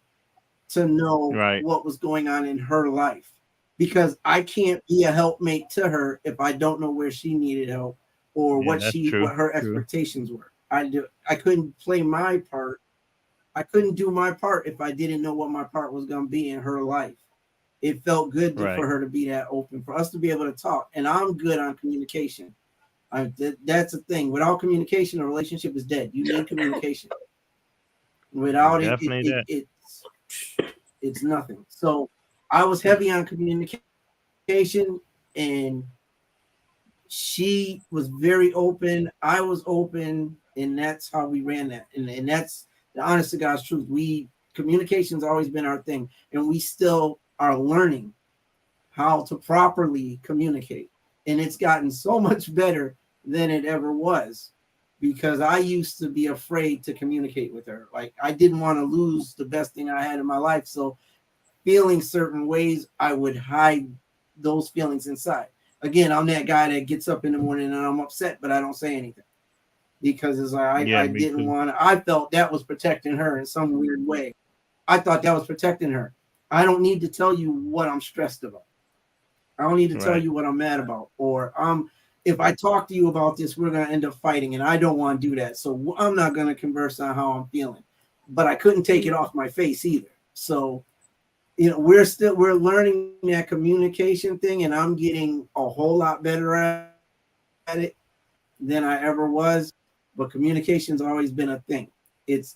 to know what was going on in her life, because I can't be a helpmate to her if I don't know where she needed help or what her expectations were. I couldn't play my part. I couldn't do my part if I didn't know what my part was going to be in her life. It felt good for her to be that open, for us to be able to talk. And I'm good on communication. That's the thing. Without communication, a relationship is dead. You need communication. Without it's nothing. So I was heavy on communication, and she was very open. I was open, and that's how we ran that. And that's the honest to God's truth. Communication's always been our thing, and we still are learning how to properly communicate. And it's gotten so much better than it ever was, because I used to be afraid to communicate with her. Like, I didn't want to lose the best thing I had in my life. So feeling certain ways, I would hide those feelings inside. Again, I'm that guy that gets up in the morning and I'm upset, but I don't say anything. because it's like Yeah, I me didn't too. want to. I felt that was protecting her in some weird way. I thought that was protecting her. I don't need to tell you what I'm stressed about. I don't need to tell Right. you what I'm mad about. Or if I talk to you about this, we're gonna end up fighting, and I don't want to do that. So I'm not gonna converse on how I'm feeling. But I couldn't take it off my face either. So we're learning that communication thing, and I'm getting a whole lot better at it than I ever was. But communication's always been a thing. It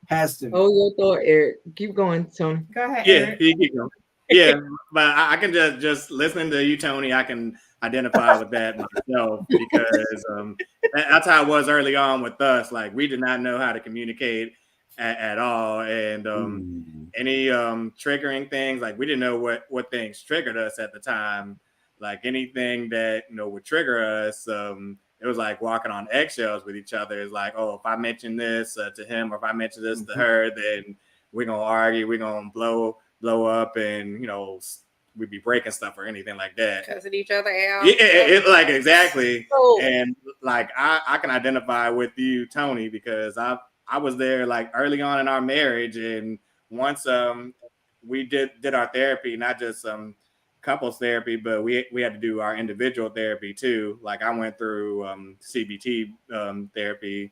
has to be. Oh, your thought, Eric. Keep going, Tony. Go ahead, Yeah, Eric. you keep going. Yeah, but I can just listening to you, Tony. I can identify with that myself because that's how it was early on with us. Like we did not know how to communicate at all, and any triggering things, like we didn't know what things triggered us at the time. Like anything that would trigger us, it was like walking on eggshells with each other. It's like, oh, if I mention this to him, or if I mention this to her, then we're gonna argue, we're gonna blow up, and we'd be breaking stuff or anything like that. Cussing each other out. Yeah, it like exactly. So- And like I can identify with you, Tony, because I was there like early on in our marriage, and once we did our therapy, not just couples therapy, but we had to do our individual therapy too. Like I went through CBT therapy,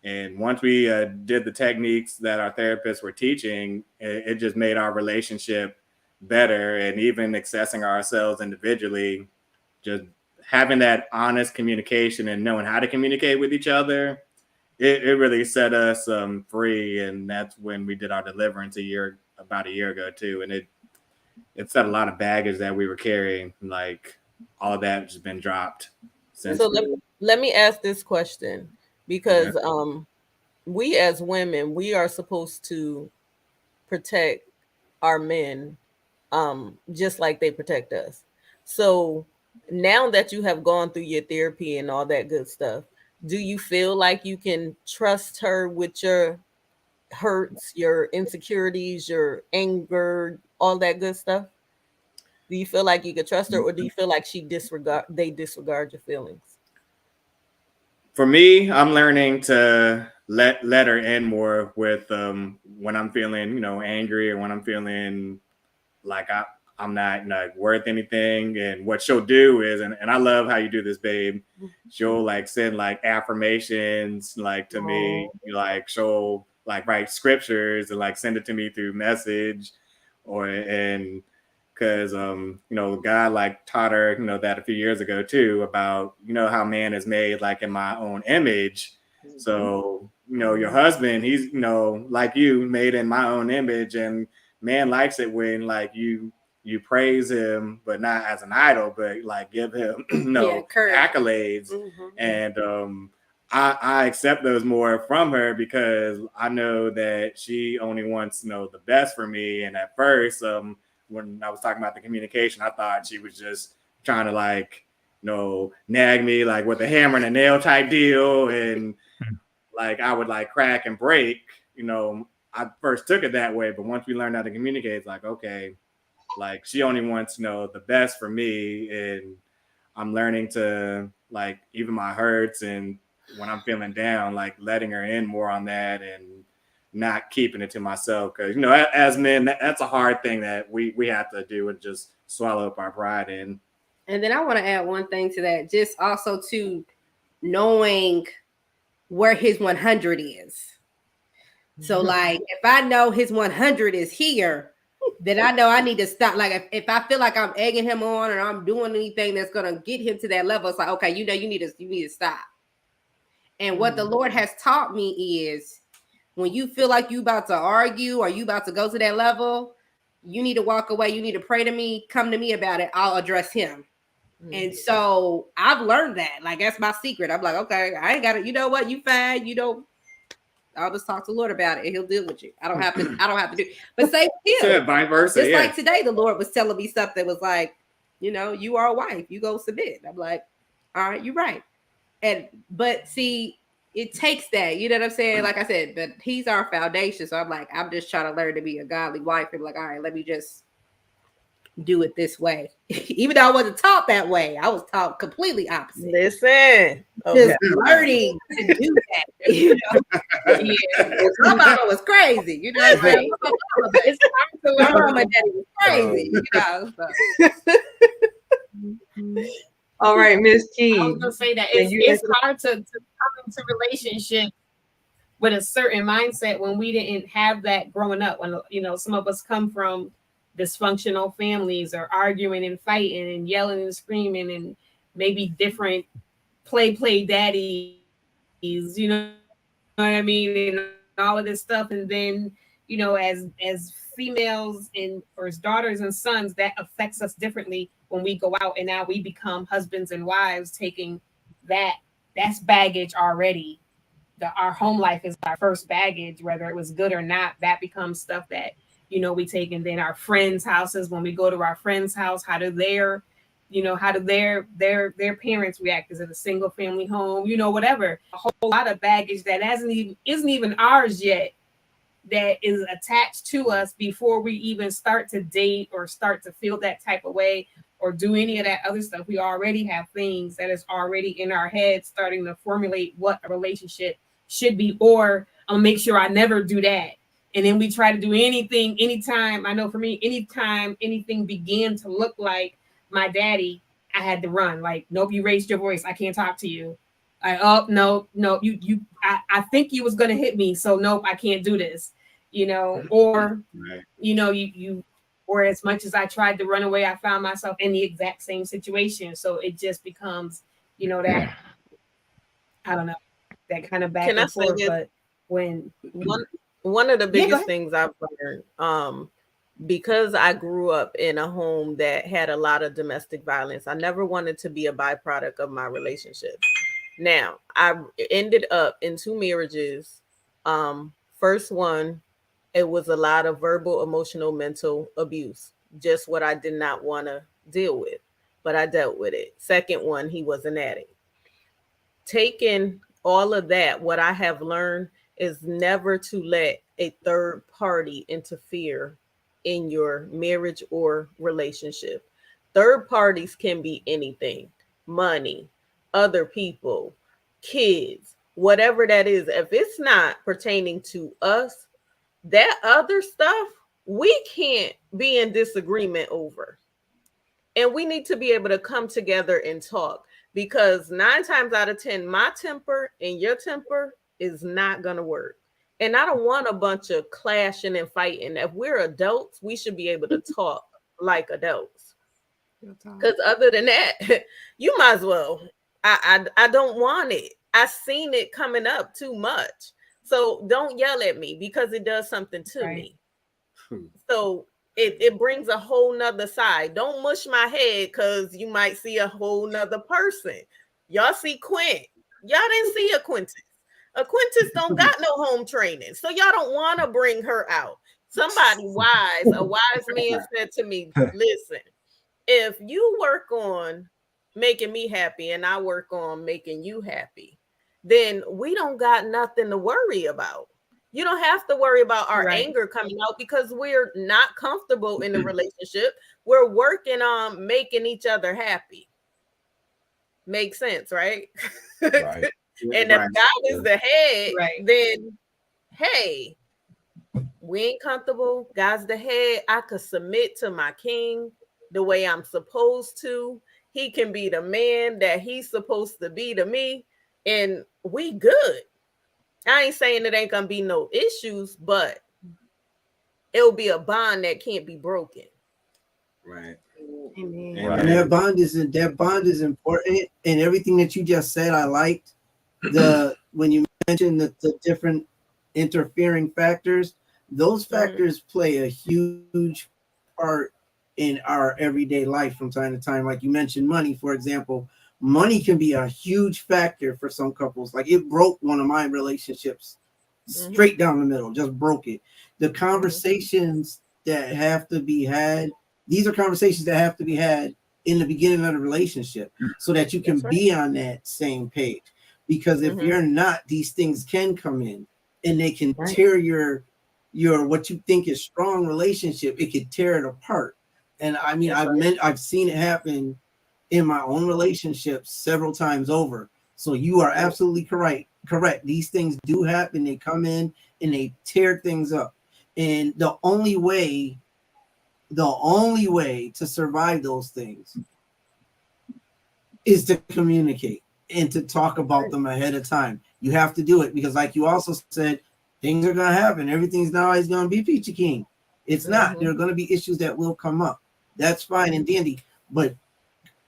and once we did the techniques that our therapists were teaching, it just made our relationship better. And even accessing ourselves individually, just having that honest communication and knowing how to communicate with each other, it really set us free. And that's when we did our deliverance about a year ago too. And it set a lot of baggage that we were carrying, like all of that has been dropped since. So let me ask this question, because we as women, we are supposed to protect our men just like they protect us. So now that you have gone through your therapy and all that good stuff, do you feel like you can trust her with your hurts, your insecurities, your anger, all that good stuff? Do you feel like you could trust her, or do you feel like they disregard your feelings? For me, I'm learning to let her in more with when I'm feeling, angry, or when I'm feeling like I'm not worth anything. And what she'll do is, and I love how you do this, babe. She'll like send like affirmations like to me, like she'll like write scriptures and like send it to me through message, because God like taught her that a few years ago too, about how man is made like in my own image. So your husband, he's like you, made in my own image, and man likes it when like you praise him, but not as an idol, but like give him accolades. And I accept those more from her, because I know that she only wants the best for me. And at first, when I was talking about the communication, I thought she was just trying to like nag me like with a hammer and a nail type deal, and like I would like crack and break. I first took it that way, but once we learned how to communicate, it's like, okay, like she only wants the best for me. And I'm learning to like even my hurts, and when I'm feeling down, like letting her in more on that, and not keeping it to myself, because as men, that's a hard thing that we have to do, and just swallow up our pride in. And then I want to add one thing to that, just also to knowing where his 100 is. So like if I know his 100 is here, then I know I need to stop. Like if I feel like I'm egging him on, or I'm doing anything that's gonna get him to that level, it's like, okay, you need to stop. And what the Lord has taught me is, when you feel like you about to argue, or you about to go to that level, you need to walk away. You need to pray to me, come to me about it. I'll address him. And so I've learned that. Like that's my secret. I'm like, okay, I ain't got it. You know what? You fine. I'll just talk to the Lord about it, and he'll deal with you. I don't have to do it. But same with him. Vice versa. Just like today, the Lord was telling me something that was like, you are a wife. You go submit. I'm like, all right, you're right. But see, it takes that, you know what I'm saying? Like I said, but he's our foundation. So I'm just trying to learn to be a godly wife, and like, all right, let me just do it this way. Even though I wasn't taught that way, I was taught completely opposite. Listen, Just learning to do that. You know? Yeah. My mama was crazy. You know what I'm saying? It's time to My learn. mama and daddy was crazy. You know. So. All right, Miss Key. I was gonna say that And you it's hard to come into relationship with a certain mindset when we didn't have that growing up. When some of us come from dysfunctional families or arguing and fighting and yelling and screaming and maybe different play daddies, you know what I mean, and all of this stuff. And then, as females or as daughters and sons, that affects us differently when we go out and now we become husbands and wives, taking that's baggage already. Our home life is our first baggage, whether it was good or not. That becomes stuff that we take. And then our friends' houses, when we go to our friends' house, how do their parents react? Is it a single family home? Whatever. A whole lot of baggage that isn't even ours yet, that is attached to us before we even start to date or start to feel that type of way or do any of that other stuff. We already have things that is already in our head starting to formulate what a relationship should be, or I'll make sure I never do that. And then we try to do anything, anytime. I know for me, anytime anything began to look like my daddy, I had to run. Like, nope, you raised your voice, I can't talk to you. No, I think you was gonna hit me, so nope, I can't do this. Or Right. you or as much as I tried to run away, I found myself in the exact same situation. So it just becomes, that I don't know, that kind of back Can I and say forth. this? But when One of the go biggest ahead. things I've learned, because I grew up in a home that had a lot of domestic violence, I never wanted to be a byproduct of my relationship. Now, I ended up in 2 marriages. First one, it was a lot of verbal, emotional, mental abuse, just what I did not want to deal with, but I dealt with it. Second one, he was an addict. Taking all of that, what I have learned is never to let a third party interfere in your marriage or relationship. Third parties can be anything: money, other people, kids, whatever that is. If it's not pertaining to us, that other stuff we can't be in disagreement over. And we need to be able to come together and talk, because 9 times out of 10, my temper and your temper is not going to work. And I don't want a bunch of clashing and fighting. If we're adults, we should be able to talk like adults. Because other than that, you might as well. I don't want it. I've seen it coming up too much. So don't yell at me, because it does something to me. So it brings a whole nother side. Don't mush my head, because you might see a whole nother person. Y'all see Quint. Y'all didn't see a Quintus. A Quintus don't got no home training. So y'all don't want to bring her out. A wise man said to me, listen, if you work on making me happy and I work on making you happy, then we don't got nothing to worry about. You don't have to worry about our anger coming out, because we're not comfortable in the relationship. We're working on making each other happy. Makes sense, right? Right. And if God is the head, then hey, we ain't comfortable. God's the head. I could submit to my king the way I'm supposed to. He can be the man that he's supposed to be to me, and we good. I ain't saying it ain't gonna be no issues, but it'll be a bond that can't be broken. Right. Amen. And that bond is important. And everything that you just said, I liked when you mentioned the different interfering factors. Those factors play a huge part in our everyday life from time to time. Like you mentioned, money, for example. Money can be a huge factor for some couples. Like, it broke one of my relationships straight down the middle, just broke it. The conversations that have to be had, these are conversations that have to be had in the beginning of the relationship, so that you can be on that same page. Because if you're not, these things can come in and they can tear your what you think is strong relationship. It could tear it apart. And I mean, That's I've seen it happen in my own relationships several times over. So you are absolutely correct. These things do happen. They come in and they tear things up. And the only way to survive those things is to communicate and to talk about them ahead of time. You have to do it because, like you also said, things are going to happen. Everything's not always going to be peachy keen. It's not. There are going to be issues that will come up. That's fine and dandy. But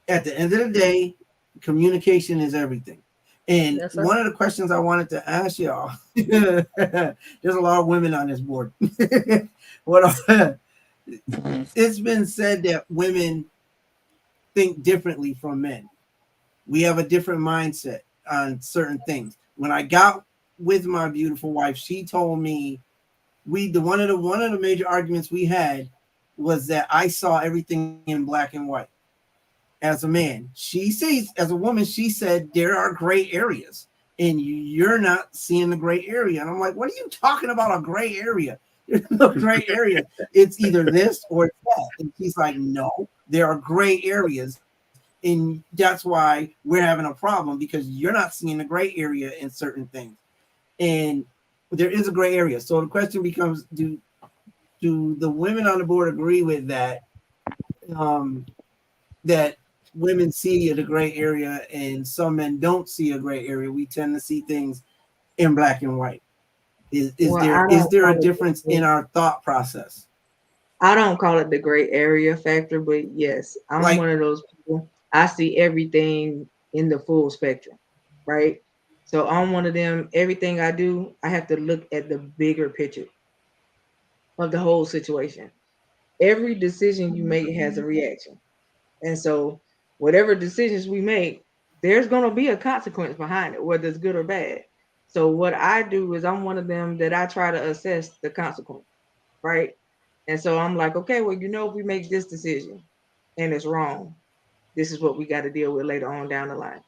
at the end of the day, communication is everything. And one of the questions I wanted to ask y'all, there's a lot of women on this board. It's been said that women think differently from men. We have a different mindset on certain things. When I got with my beautiful wife, she told me one of the major arguments we had was that I saw everything in black and white. As a man, she sees, as a woman, she said there are gray areas and you're not seeing the gray area. And I'm like, what are you talking about? A gray area? There's no gray area. It's either this or it's that. And she's like, no, there are gray areas. And that's why we're having a problem, because you're not seeing the gray area in certain things. And there is a gray area. So the question becomes, do the women on the board agree with that? That women see the gray area and some men don't see a gray area. We tend to see things in black and white. Is there a difference in our thought process? I don't call it the gray area factor, but yes, I'm one of those people. I see everything in the full spectrum, right? So I'm one of them. Everything I do, I have to look at the bigger picture of the whole situation. Every decision you make has a reaction. And so whatever decisions we make, there's going to be a consequence behind it, whether it's good or bad. So what I do is I'm one of them that I try to assess the consequence, right? And so I'm like, okay, well, if we make this decision and it's wrong, this is what we got to deal with later on down the line.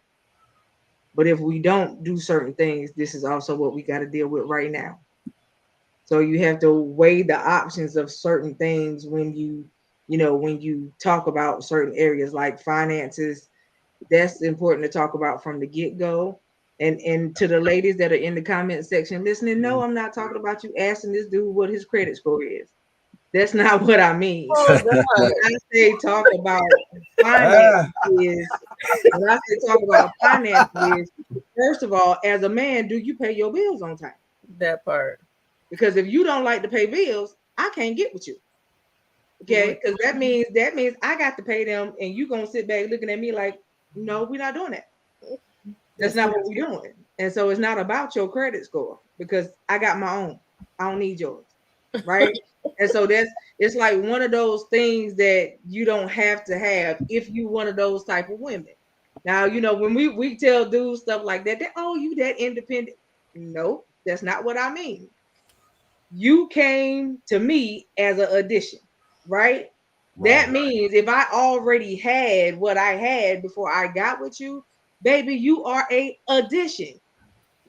But if we don't do certain things, this is also what we got to deal with right now. So you have to weigh the options of certain things when you talk about certain areas like finances. That's important to talk about from the get-go. And to the ladies that are in the comment section listening, no, I'm not talking about you asking this dude what his credit score is. That's not what I mean. When I say talk about finances, first of all, as a man, do you pay your bills on time? That part. Because if you don't like to pay bills, I can't get with you. Okay, because that means I got to pay them, and you gonna sit back looking at me like, no, we're not doing that. That's not what we're doing. And so it's not about your credit score, because I got my own. I don't need yours, right? And so it's like one of those things that you don't have to have if you one of those type of women. Now, when we tell dudes stuff like that, you that independent. No, that's not what I mean. You came to me as an addition, right? That means if I already had what I had before I got with you, baby, you are a addition,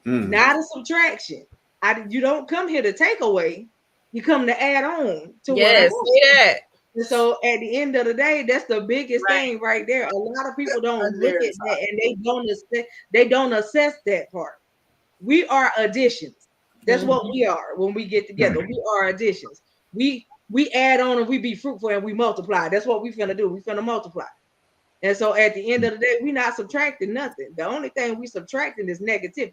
not a subtraction. You don't come here to take away. You come to add on to what I want. And so at the end of the day, that's the biggest thing right there. A lot of people don't look at that, and they don't assess that part. We are additions. That's what we are when we get together. We are additions. We add on and we be fruitful and we multiply. That's what we finna do. We finna multiply. And so at the end of the day, we're not subtracting nothing. The only thing we subtracting is negativity.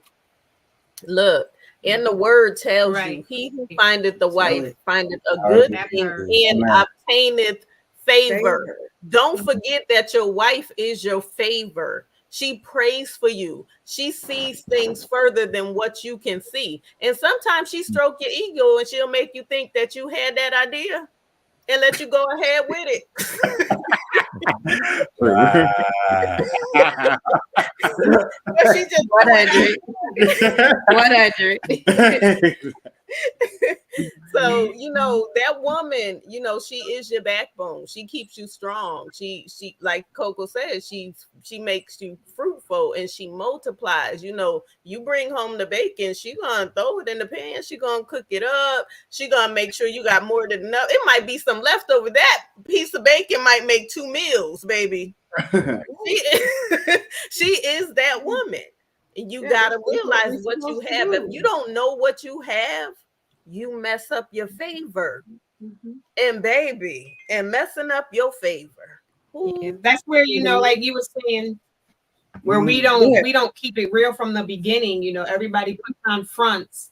Look, and the word tells you, he who findeth the wife findeth a good thing and obtaineth favor. Don't forget that your wife is your favor. She prays for you. She sees things further than what you can see. And sometimes she stroke your ego and she'll make you think that you had that idea and let you go ahead with it. But she just 100. So that woman, she is your backbone. She keeps you strong. She like Coco says, she makes you fruitful tenfold and she multiplies. You know, you bring home the bacon, she gonna throw it in the pan, she gonna cook it up, she gonna make sure you got more than enough. It might be some leftover. That piece of bacon might make 2 meals, baby. She is that woman. And you gotta realize what you have. If you don't know what you have, you mess up your favor. And baby, and messing up your favor. Yeah, that's where, you know, like you were saying, where we don't keep it real from the beginning. You know, everybody puts on fronts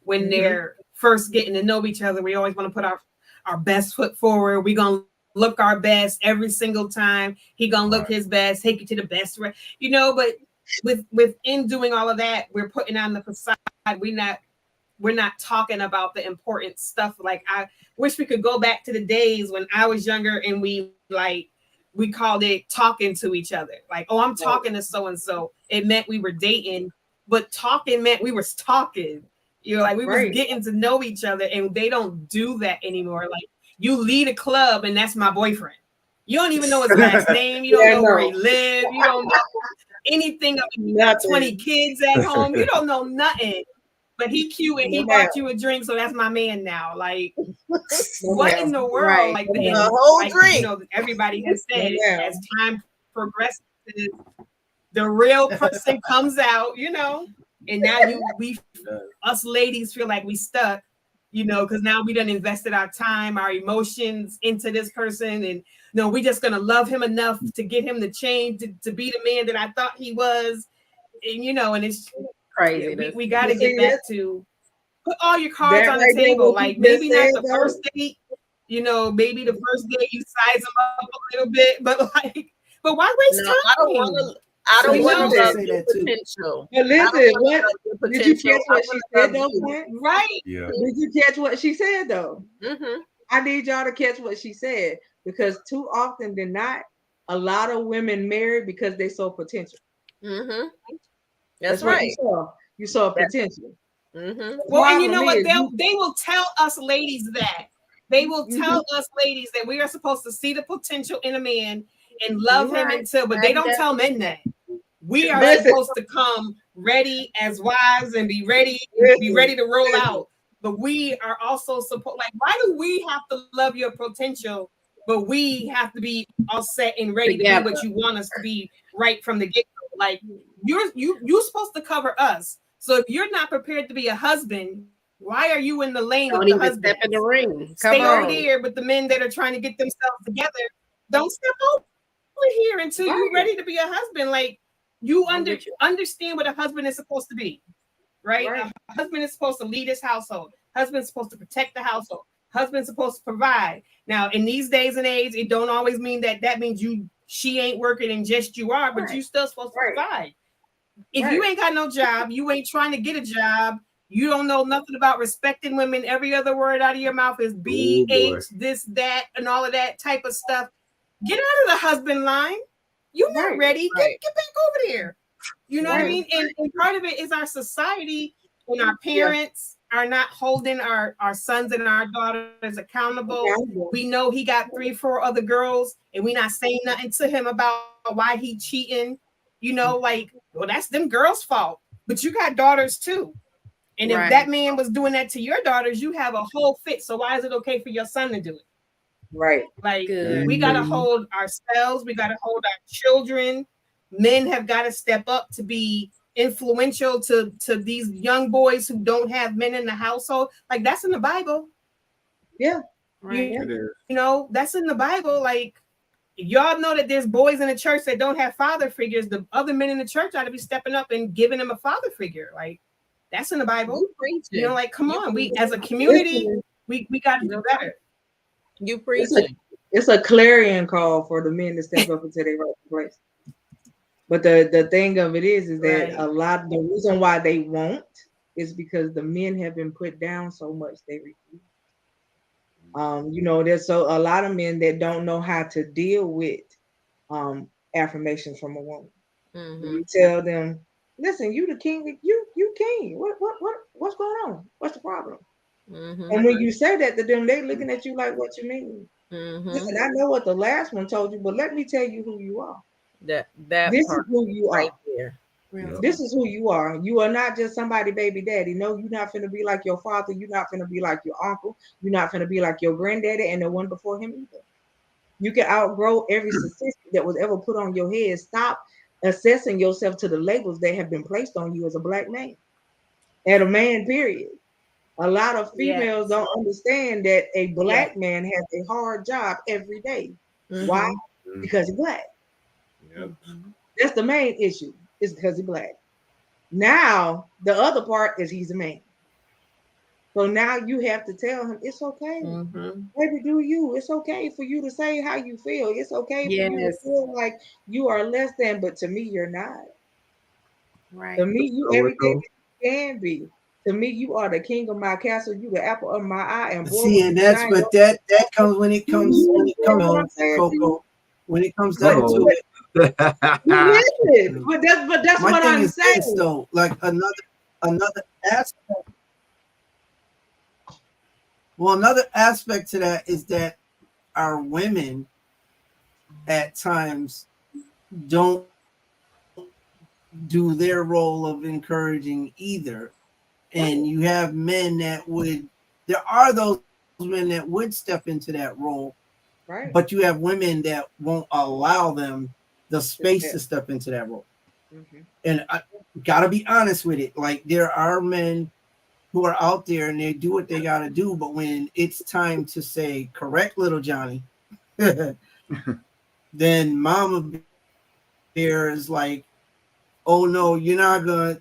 when they're first getting to know each other. We always want to put our best foot forward. We're gonna look our best every single time. He gonna look his best, take you to the best, you know, but within doing all of that, we're putting on the facade. We're not talking about the important stuff. Like, I wish we could go back to the days when I was younger and we called it talking to each other. Like, oh, I'm talking to so-and-so. It meant we were dating, but talking meant we were talking. You know, like we were getting to know each other, and they don't do that anymore. Like, you lead a club and that's my boyfriend. You don't even know his last name. You don't know where he lives. You don't know anything. He got 20 kids at home. You don't know nothing. But he cute and he bought you a drink, so that's my man now. Like, what in the world? Like, the whole drink. You know, everybody has said as time progresses, the real person comes out. You know, and now us ladies feel like we stuck. You know, because now we done invested our time, our emotions into this person, and no, we just gonna love him enough to get him to change to be the man that I thought he was, and you know, and it's crazy. We got to get back to put all your cards on the table. Like, maybe not the first date, you know, maybe the first date you size them up a little bit, but why waste time? I don't want to love your potential. But listen, did you catch what she said though? Right. Yeah. Did you catch what she said though? I need y'all to catch what she said, because too often than not, a lot of women marry because they saw potential. That's right. You saw potential. Well, and you know what? They will tell us ladies that. They will tell us ladies that we are supposed to see the potential in a man and love him until, but they don't tell men that. We are supposed to come ready as wives and be ready to roll out. But we are also supposed, like, why do we have to love your potential, but we have to be all set and ready to be what you want us to be right from the get-go? Like, you're supposed to cover us. So if you're not prepared to be a husband, why are you in the lane with the husband? Step in the ring. Stay over there with the men that are trying to get themselves together. Don't step over here until you're ready to be a husband. Like, you understand what a husband is supposed to be, right? A husband is supposed to lead his household. Husband's supposed to protect the household. Husband's supposed to provide. Now, in these days and age, it don't always mean that means she ain't working and just you are, but you still supposed to provide. If you ain't got no job, you ain't trying to get a job, you don't know nothing about respecting women, every other word out of your mouth is BH, this, that, and all of that type of stuff. Get out of the husband line. You're not ready. Get back over there. You know what I mean? And part of it is our society and our parents are not holding our sons and our daughters accountable. We know he got 3-4 other girls, and we not saying nothing to him about why he cheating. You know, like, well, that's them girls' fault. But you got daughters too. And if that man was doing that to your daughters, you have a whole fit. So why is it okay for your son to do it? Right. Like, we got to hold ourselves. We got to hold our children. Men have got to step up to be influential to these young boys who don't have men in the household. Like, that's in the Bible. Yeah. Right. You know, that's in the Bible. Like, y'all know that there's boys in the church that don't have father figures. The other men in the church ought to be stepping up and giving them a father figure. Like, that's in the Bible. You know, like, come on. We, as a community, we got to do better. You preach. It's a clarion call for the men to step up into their right place. But the thing of it is that the reason why they won't is because the men have been put down so much they refuse. You know, there's a lot of men that don't know how to deal with affirmations from a woman. You tell them, listen, you the king, you king. What's going on? What's the problem? And when you say that to them, they looking at you like, what you mean? Listen, I know what the last one told you, but let me tell you who you are. That This part is who you right are. there. This is who you are. You are not just somebody baby daddy. No, you're not finna be like your father. You're not finna be like your uncle. You're not finna be like your granddaddy and the one before him either. You can outgrow every statistic that was ever put on your head. Stop assessing yourself to the labels that have been placed on you as a black man and a man, period. A lot of females don't understand that a black man has a hard job every day. Why? Because he's black. Yep. That's the main issue. Is because he's black. Now the other part is he's a man. So now you have to tell him it's okay. Baby, do you? It's okay for you to say how you feel. It's okay for you to feel like you are less than, but to me, you're not. Right. To me, you everything that you can be. To me, you are the king of my castle. You the apple of my eye. And boy, See, and that's but that comes when it comes Coco. When it comes down to it. But that's My what thing I'm is saying. this, though, like another aspect. Well, another aspect to that is that our women at times don't do their role of encouraging either. And you have men that there are those men that would step into that role, right? But you have women that won't allow them the space to step into that role. And I gotta be honest with it. Like, there are men who are out there and they do what they gotta do, but when it's time to say, correct, little Johnny, then Mama Bear is like, oh no, you're not gonna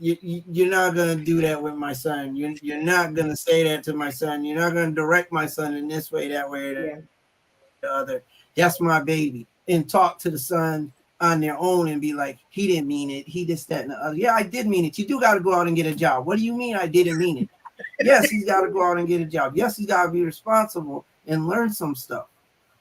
do that with my son. You're not gonna say that to my son. You're not gonna direct my son in this way, that way, the other. That's my baby. And talk to the son on their own and be like, he didn't mean it. He just that and the other. Yeah, I did mean it. You do got to go out and get a job. What do you mean I didn't mean it? Yes, he's got to go out and get a job. Yes, he's got to be responsible and learn some stuff.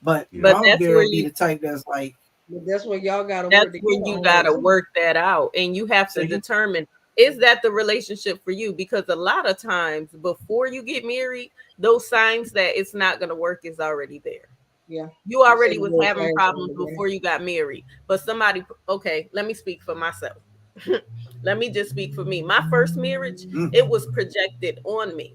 But Mama Bear will be the type that's like, but that's where y'all gotta that's work when you gotta work that out, and you have to determine, is that the relationship for you? Because a lot of times before you get married, those signs that it's not gonna work is already there. Yeah, you already was having problems before you got married. But somebody, okay, let me speak for myself. Let me just speak for me. My first marriage, it was projected on me.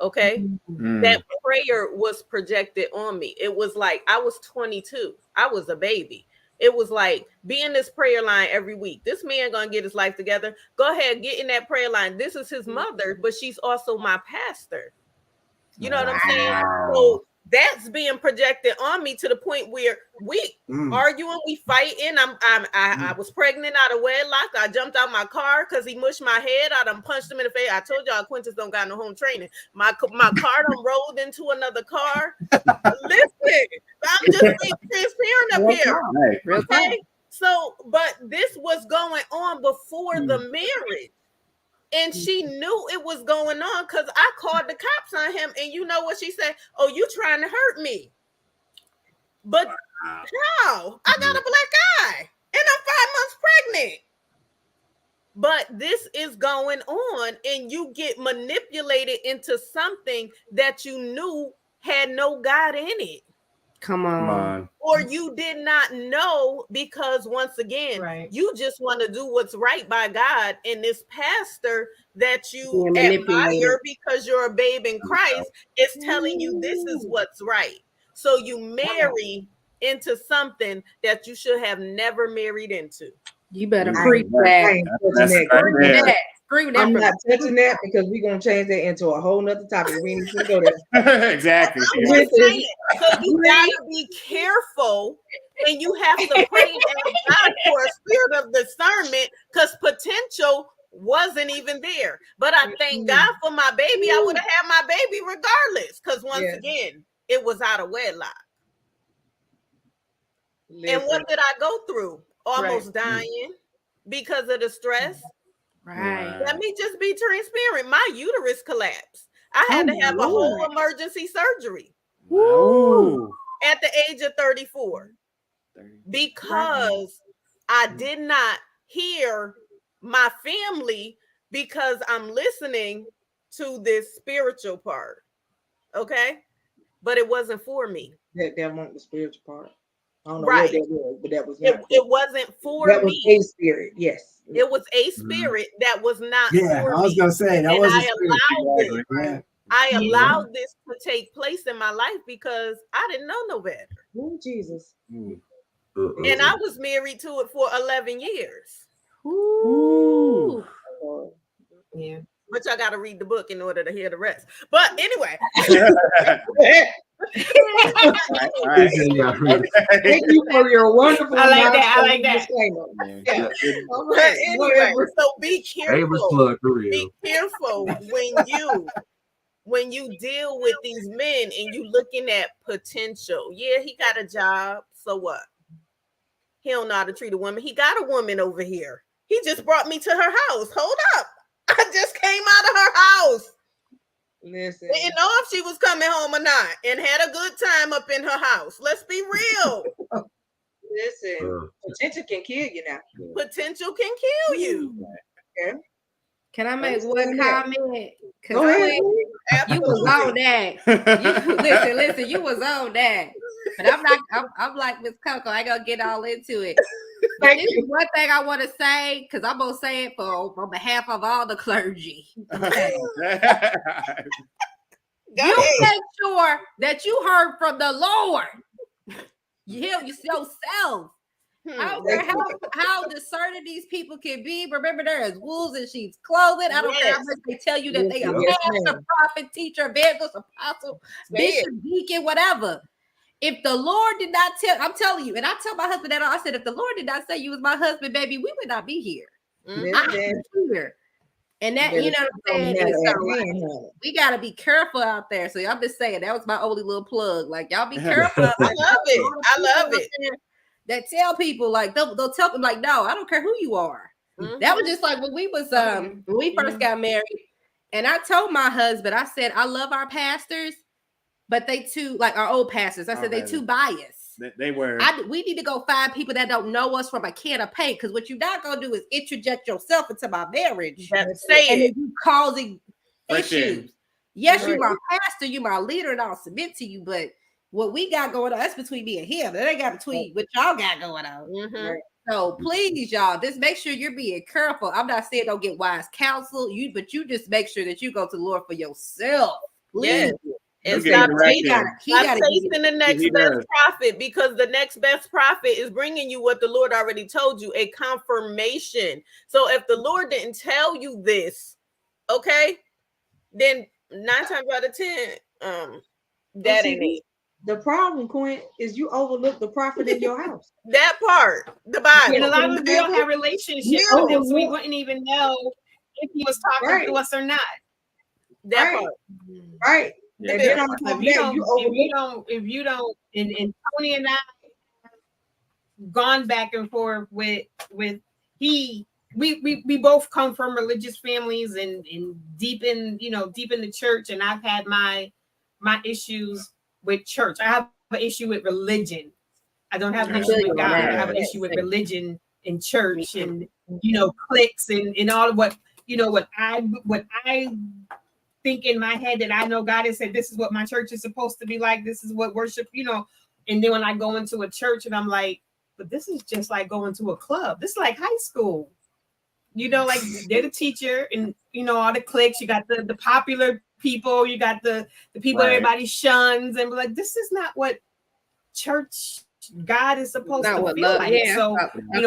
Okay. That prayer was projected on me. It was like I was 22. I was a baby. It was like, be in this prayer line every week. This man gonna get his life together. Go ahead, get in that prayer line. This is his mother, but she's also my pastor. You know what I'm saying? So that's being projected on me to the point where we arguing, we fighting. I was pregnant out of wedlock. I jumped out my car because he mushed my head. I done punched him in the face. I told y'all Quintus don't got no home training. My car done rolled into another car. Listen, I'm just being transparent up here. Okay. So, but this was going on before the marriage. And she knew it was going on because I called the cops on him. And you know what she said? Oh, you trying to hurt me. But how? I got a black eye and I'm 5 months pregnant. But this is going on and you get manipulated into something that you knew had no God in it. Come on. Or you did not know because once again, you just want to do what's right by God. And this pastor that you admire because you're a babe in Christ is telling you this is what's right. So you marry into something that you should have never married into. You better preach that. I'm not touching that because we're gonna change that into a whole nother topic. We need to go there. Exactly. So you gotta be careful, and you have to pray to God for a spirit of discernment because potential wasn't even there. But I thank God for my baby. I would have had my baby regardless, because once again, it was out of wedlock. And what did I go through? Almost dying because of the stress. Right. Let me just be transparent. My uterus collapsed. I had to have a whole emergency surgery at the age of 34 because I did not hear my family because I'm listening to this spiritual part. Okay. But it wasn't for me. That wasn't the spiritual part. I don't know Right. what that was, but that was not. It wasn't for That was me. a spirit. Yes. It was a spirit that was not Yeah, for I was me. gonna say that And was a I spirit. allowed it. Yeah. I Yeah. allowed this to take place in my life because I didn't know no better. Oh, Jesus. And I was married to it for 11 years. Ooh. Lord. Yeah. But y'all got to read the book in order to hear the rest. But anyway. All right. Thank you for your wonderful. I like that. I like that. disclaimer. Yeah. All But right. anyway, so be Shameless careful. plug for real. Be careful when you deal with these men and you looking at potential. Yeah, he got a job. So what? He don't know how to treat a woman. He got a woman over here. He just brought me to her house. Hold up. I just came out of her house. Listen. Didn't know if she was coming home or not and had a good time up in her house. Let's be real. Listen. Potential can kill you now. Potential can kill you. Okay. Can I make one Understand that. comment? Go ahead. You was on that. Listen, you was on that. But I'm like Miss Coco. I ain't gonna get all into it. But this is one thing I want to say, because I'm gonna say it on behalf of all the clergy. Okay. You make sure that you heard from the Lord. You heal yourself. I don't care how discerning these people can be. Remember, there is wolves in sheep's clothing. I don't care how much they tell you that they are pastor, prophet, teacher, evangelist, apostle, bishop, deacon, whatever. If the Lord did not tell, I'm telling you, and I tell my husband that I said, if the Lord did not say you was my husband, baby, we would not be here. I'm here. And that, you know what I'm saying? So, we got to be careful out there. So I'm just saying, that was my only little plug. Like, y'all be careful. I love it. I love it. That tell people, like, they'll tell them, like, no, I don't care who you are. That was just like when we was, when we first got married. And I told my husband, I said, I love our pastors, but they too, like our old pastors, I said, they too biased. They were. We need to go find people that don't know us from a can of paint, because what you're not gonna do is interject yourself into my marriage. Say and it. you causing Friction. issues. Yes, you're my pastor, you're my leader, and I'll submit to you. But what we got going on, that's between me and him. That ain't got between what y'all got going on. So please, y'all, just make sure you're being careful. I'm not saying don't get wise counsel, but you just make sure that you go to the Lord for yourself. Please. Yes. And stop chasing the next best prophet, because the next best prophet is bringing you what the Lord already told you, a confirmation. So if the Lord didn't tell you this, okay, then 9 times out of 10, that ain't it. The problem, Quinn, is you overlook the prophet in your house. That part, the Bible. And a lot of us don't have relationships with him, so we wouldn't even know if he was talking to us or not. That part. Right. Yeah. And then on top of that, if you don't, and Tony and I gone back and forth with we both come from religious families and deep in the church, and I've had my issues with church. I have an issue with religion. I don't have an issue with God. I have an issue with religion and church and cliques and all of what I think in my head that I know God has said this is what my church is supposed to be like. This is what worship, and then when I go into a church and I'm like, but this is just like going to a club. This is like high school. Like they're the teacher and all the cliques. You got the popular people, you got the people everybody shuns, and like this is not what church God is supposed to feel like. So we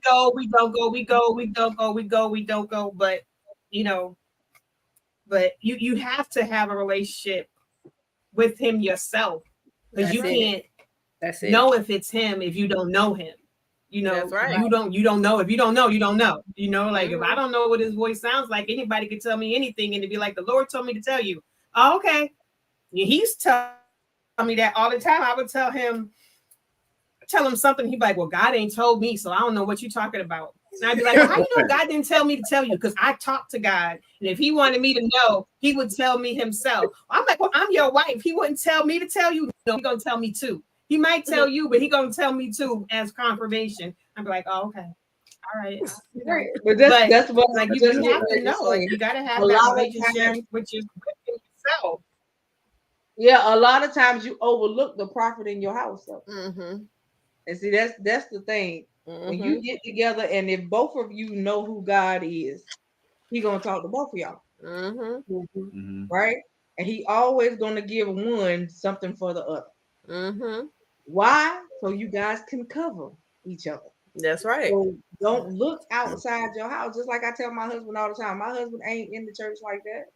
go, we don't go, we go, we don't go, we go, we don't go, but you have to have a relationship with him yourself, because you can't know if it's him if you don't know him. That's right. You don't know. If you don't know, you don't know. Like if I don't know what his voice sounds like, anybody could tell me anything and it'd be like, the Lord told me to tell you. Oh, okay. He's telling me that all the time. I would tell him something. He'd be like, well, God ain't told me, so I don't know what you're talking about. And I'd be like, well, how you know God didn't tell me to tell you? Because I talked to God. And if he wanted me to know, he would tell me himself. I'm like, well, I'm your wife. He wouldn't tell me to tell you. No, he's going to tell me too. He might tell you, but he's going to tell me too as confirmation. I'm like, oh, okay. All right. But that's what like you have to know. You got to have that relationship with yourself. Yeah, a lot of times you overlook the prophet in your house. So. Mm-hmm. And see, that's the thing. When you get together, and if both of you know who God is, He gonna talk to both of y'all, right? And He always gonna give one something for the other. Why? So you guys can cover each other. That's right. So don't look outside your house. Just like I tell my husband all the time, my husband ain't in the church like that.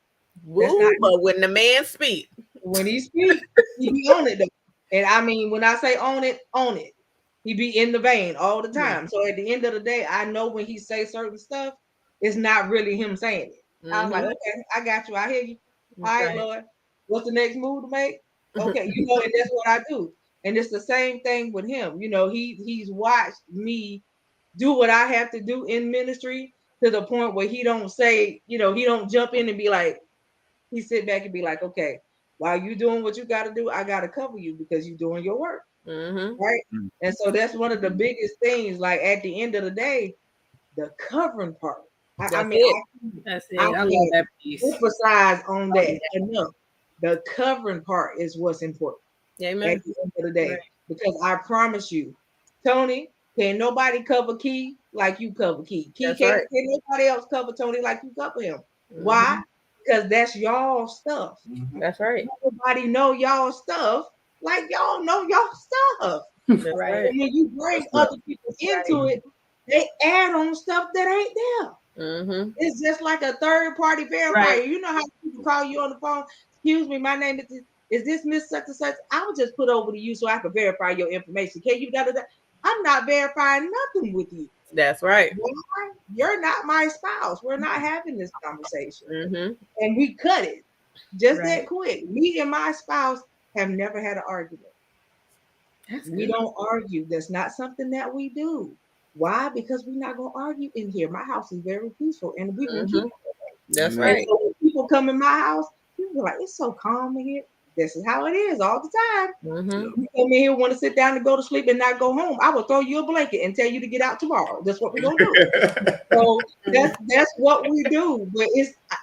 Woo, but when the man speak, when he speak, he be on it though. And I mean, when I say on it, he be in the vein all the time. So at the end of the day, I know when he say certain stuff, it's not really him saying it. I was like, okay, I got you. I hear you. All right, Lord. What's the next move to make? Okay, and that's what I do. And it's the same thing with him. He's watched me do what I have to do in ministry to the point where he don't say, he don't jump in and be like, he sit back and be like, okay, while you doing what you got to do, I got to cover you because you're doing your work. Right. And so that's one of the biggest things. Like at the end of the day, the covering part. That's it. I love that piece. Emphasize on that enough. The covering part is what's important. Amen. At the end of the day. Because I promise you, Tony, can nobody cover Key like you cover Key? Can nobody else cover Tony like you cover him? Why? Because that's y'all stuff. That's right. Everybody know y'all stuff like y'all know y'all stuff. Right. And when you bring other people into it, they add on stuff that ain't there. It's just like a third party verifier. Right. You know how people call you on the phone? Excuse me, my name is this Miss Such and Such? I would just put over to you so I could verify your information. Can you da? I'm not verifying nothing with you. That's right. You're not my spouse. We're not having this conversation. And we cut it just that quick. Me and my spouse have never had an argument. We don't argue. That's not something that we do. Why? Because we're not going to argue in here. My house is very peaceful and we can keep it. That's right. So when people come in my house, people are like, it's so calm in here. This is how it is all the time. You come in here, want to sit down and go to sleep and not go home. I will throw you a blanket and tell you to get out tomorrow. That's what we're gonna do. So that's what we do. But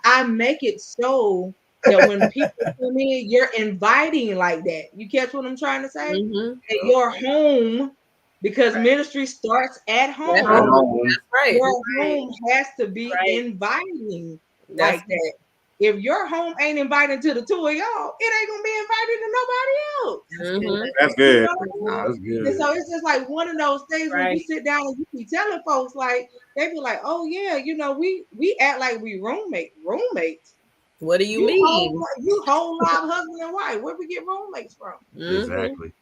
I make it so that when people come in, you're inviting like that. You catch what I'm trying to say? At your home, because ministry starts at home. That's right. Your home has to be inviting like that. If your home ain't inviting to the two of y'all, it ain't gonna be invited to nobody else. That's good. That's good. And so it's just like one of those things when you sit down and you be telling folks, like they be like, "Oh yeah, we act like we roommates." What do you mean? You whole live husband and wife. Where we get roommates from? Exactly.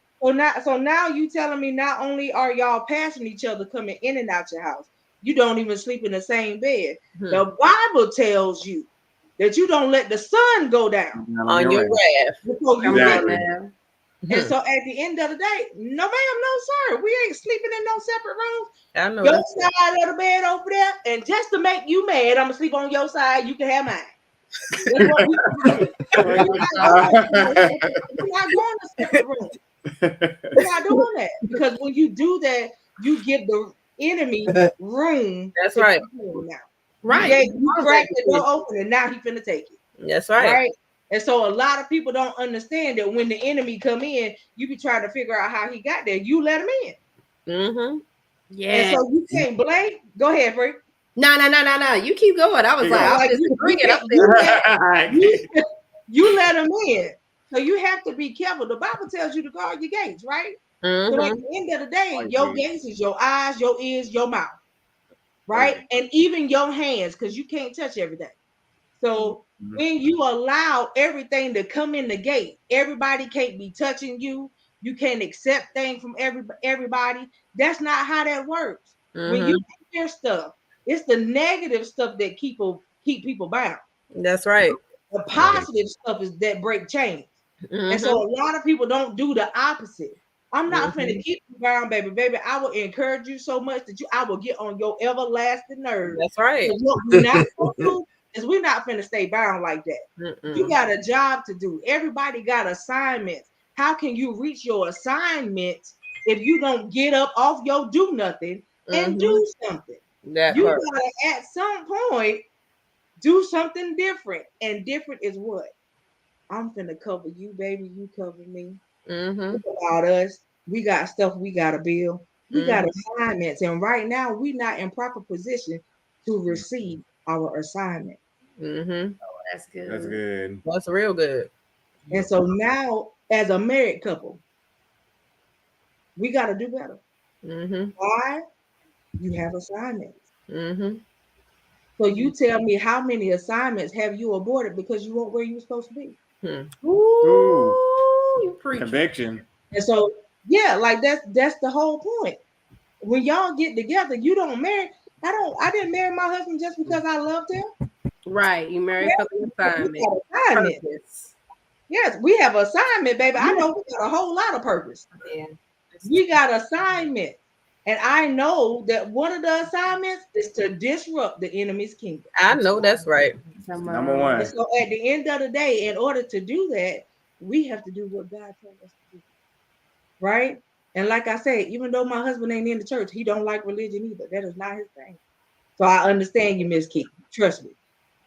So now you telling me not only are y'all passing each other coming in and out your house, you don't even sleep in the same bed. The Bible tells you that you don't let the sun go down on your wrath. And so at the end of the day, no ma'am, no sir, we ain't sleeping in no separate rooms. I know. Your side of the bed over there, and just to make you mad, I'm gonna sleep on your side. You can have mine. That's what we do. We're not going to separate rooms. We're not doing that, because when you do that, you give the enemy room. That's right. Now. Right. You crack the door open and now he finna take it. That's right. Right. And so a lot of people don't understand that when the enemy come in, you be trying to figure out how he got there. You let him in. Yeah. And so you can't blame. Go ahead, Free. No. You keep going. I was like, just bring it up there. You let him in. So you have to be careful. The Bible tells you to guard your gates, right? So at the end of the day, your gates is your eyes, your ears, your mouth. Right? And even your hands, because you can't touch everything. So when you allow everything to come in the gate, everybody can't be touching you. You can't accept things from everybody. That's not how that works. When you hear stuff, it's the negative stuff that keep people bound. That's right. The positive stuff is that break chains. And so a lot of people don't do the opposite. I'm not finna keep you bound, baby. Baby, I will encourage you so much that I will get on your everlasting nerves. That's right. What we're not gonna do is we're not finna stay bound like that. You got a job to do. Everybody got assignments. How can you reach your assignments if you don't get up off your do nothing and do something? You gotta at some point do something different. And different is what? I'm finna cover you, baby. You cover me. Mm-hmm. It's about us. We got stuff we gotta build. We got assignments, and right now we're not in proper position to receive our assignment. Mm-hmm. That's good. That's good. That's real good. And so now, as a married couple, we got to do better. Mm-hmm. Why? You have assignments. Mm-hmm. So you tell me how many assignments have you aborted because you weren't where you were supposed to be? Ooh, You preach. conviction. And so, yeah, like that's the whole point. When y'all get together, you don't marry. I didn't marry my husband just because I loved him. Right. You married for the assignment. We got assignment. Purpose. Yes, we have assignment, baby. I know we got a whole lot of purpose. Yeah. We got assignment. And I know that one of the assignments is to disrupt the enemy's kingdom. I know that's right. Number one. And so at the end of the day, in order to do that, we have to do what God told us to do. Right? And like I said, even though my husband ain't in the church, he don't like religion either. That is not his thing. So I understand you, Miss Keith. Trust me.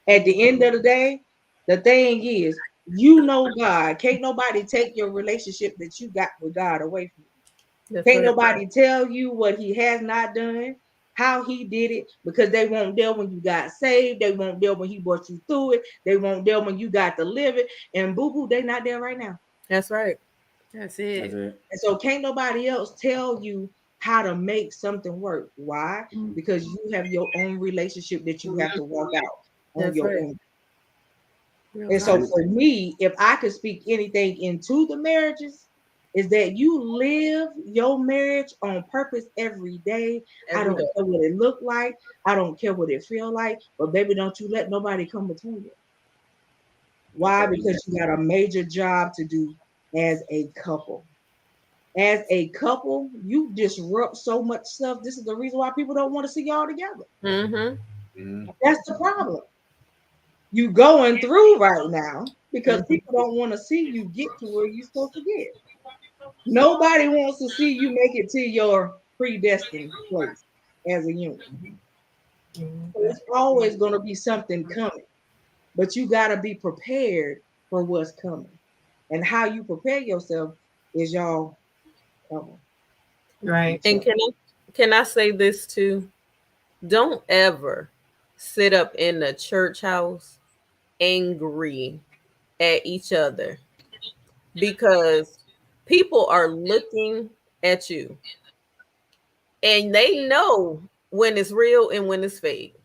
At the end of the day, the thing is, you know God. Can't nobody take your relationship that you got with God away from you. Can't nobody tell you what he has not done, how he did it, because they won't there when you got saved. They won't there when he brought you through it. They won't there when you got to live it. And boo-boo, they not there right now. That's right. That's it. That's it. And so can't nobody else tell you how to make something work. Why? Because you have your own relationship that you have to walk out on That's your right. own. And so for me, if I could speak anything into the marriages, is that you live your marriage on purpose every day. I don't care what it look like. I don't care what it feel like. But baby, don't you let nobody come between you. Why? Because you got a major job to do as a couple. As a couple, you disrupt so much stuff. This is the reason why people don't want to see y'all together. Mm-hmm. That's the problem. You going through right now because people don't want to see you get to where you're supposed to get. Nobody wants to see you make it to your predestined place as a unit. So it's always going to be something coming, but you got to be prepared for what's coming. And how you prepare yourself is y'all coming. Right. And can I say this too? Don't ever sit up in the church house angry at each other, because people are looking at you and they know when it's real and when it's fake.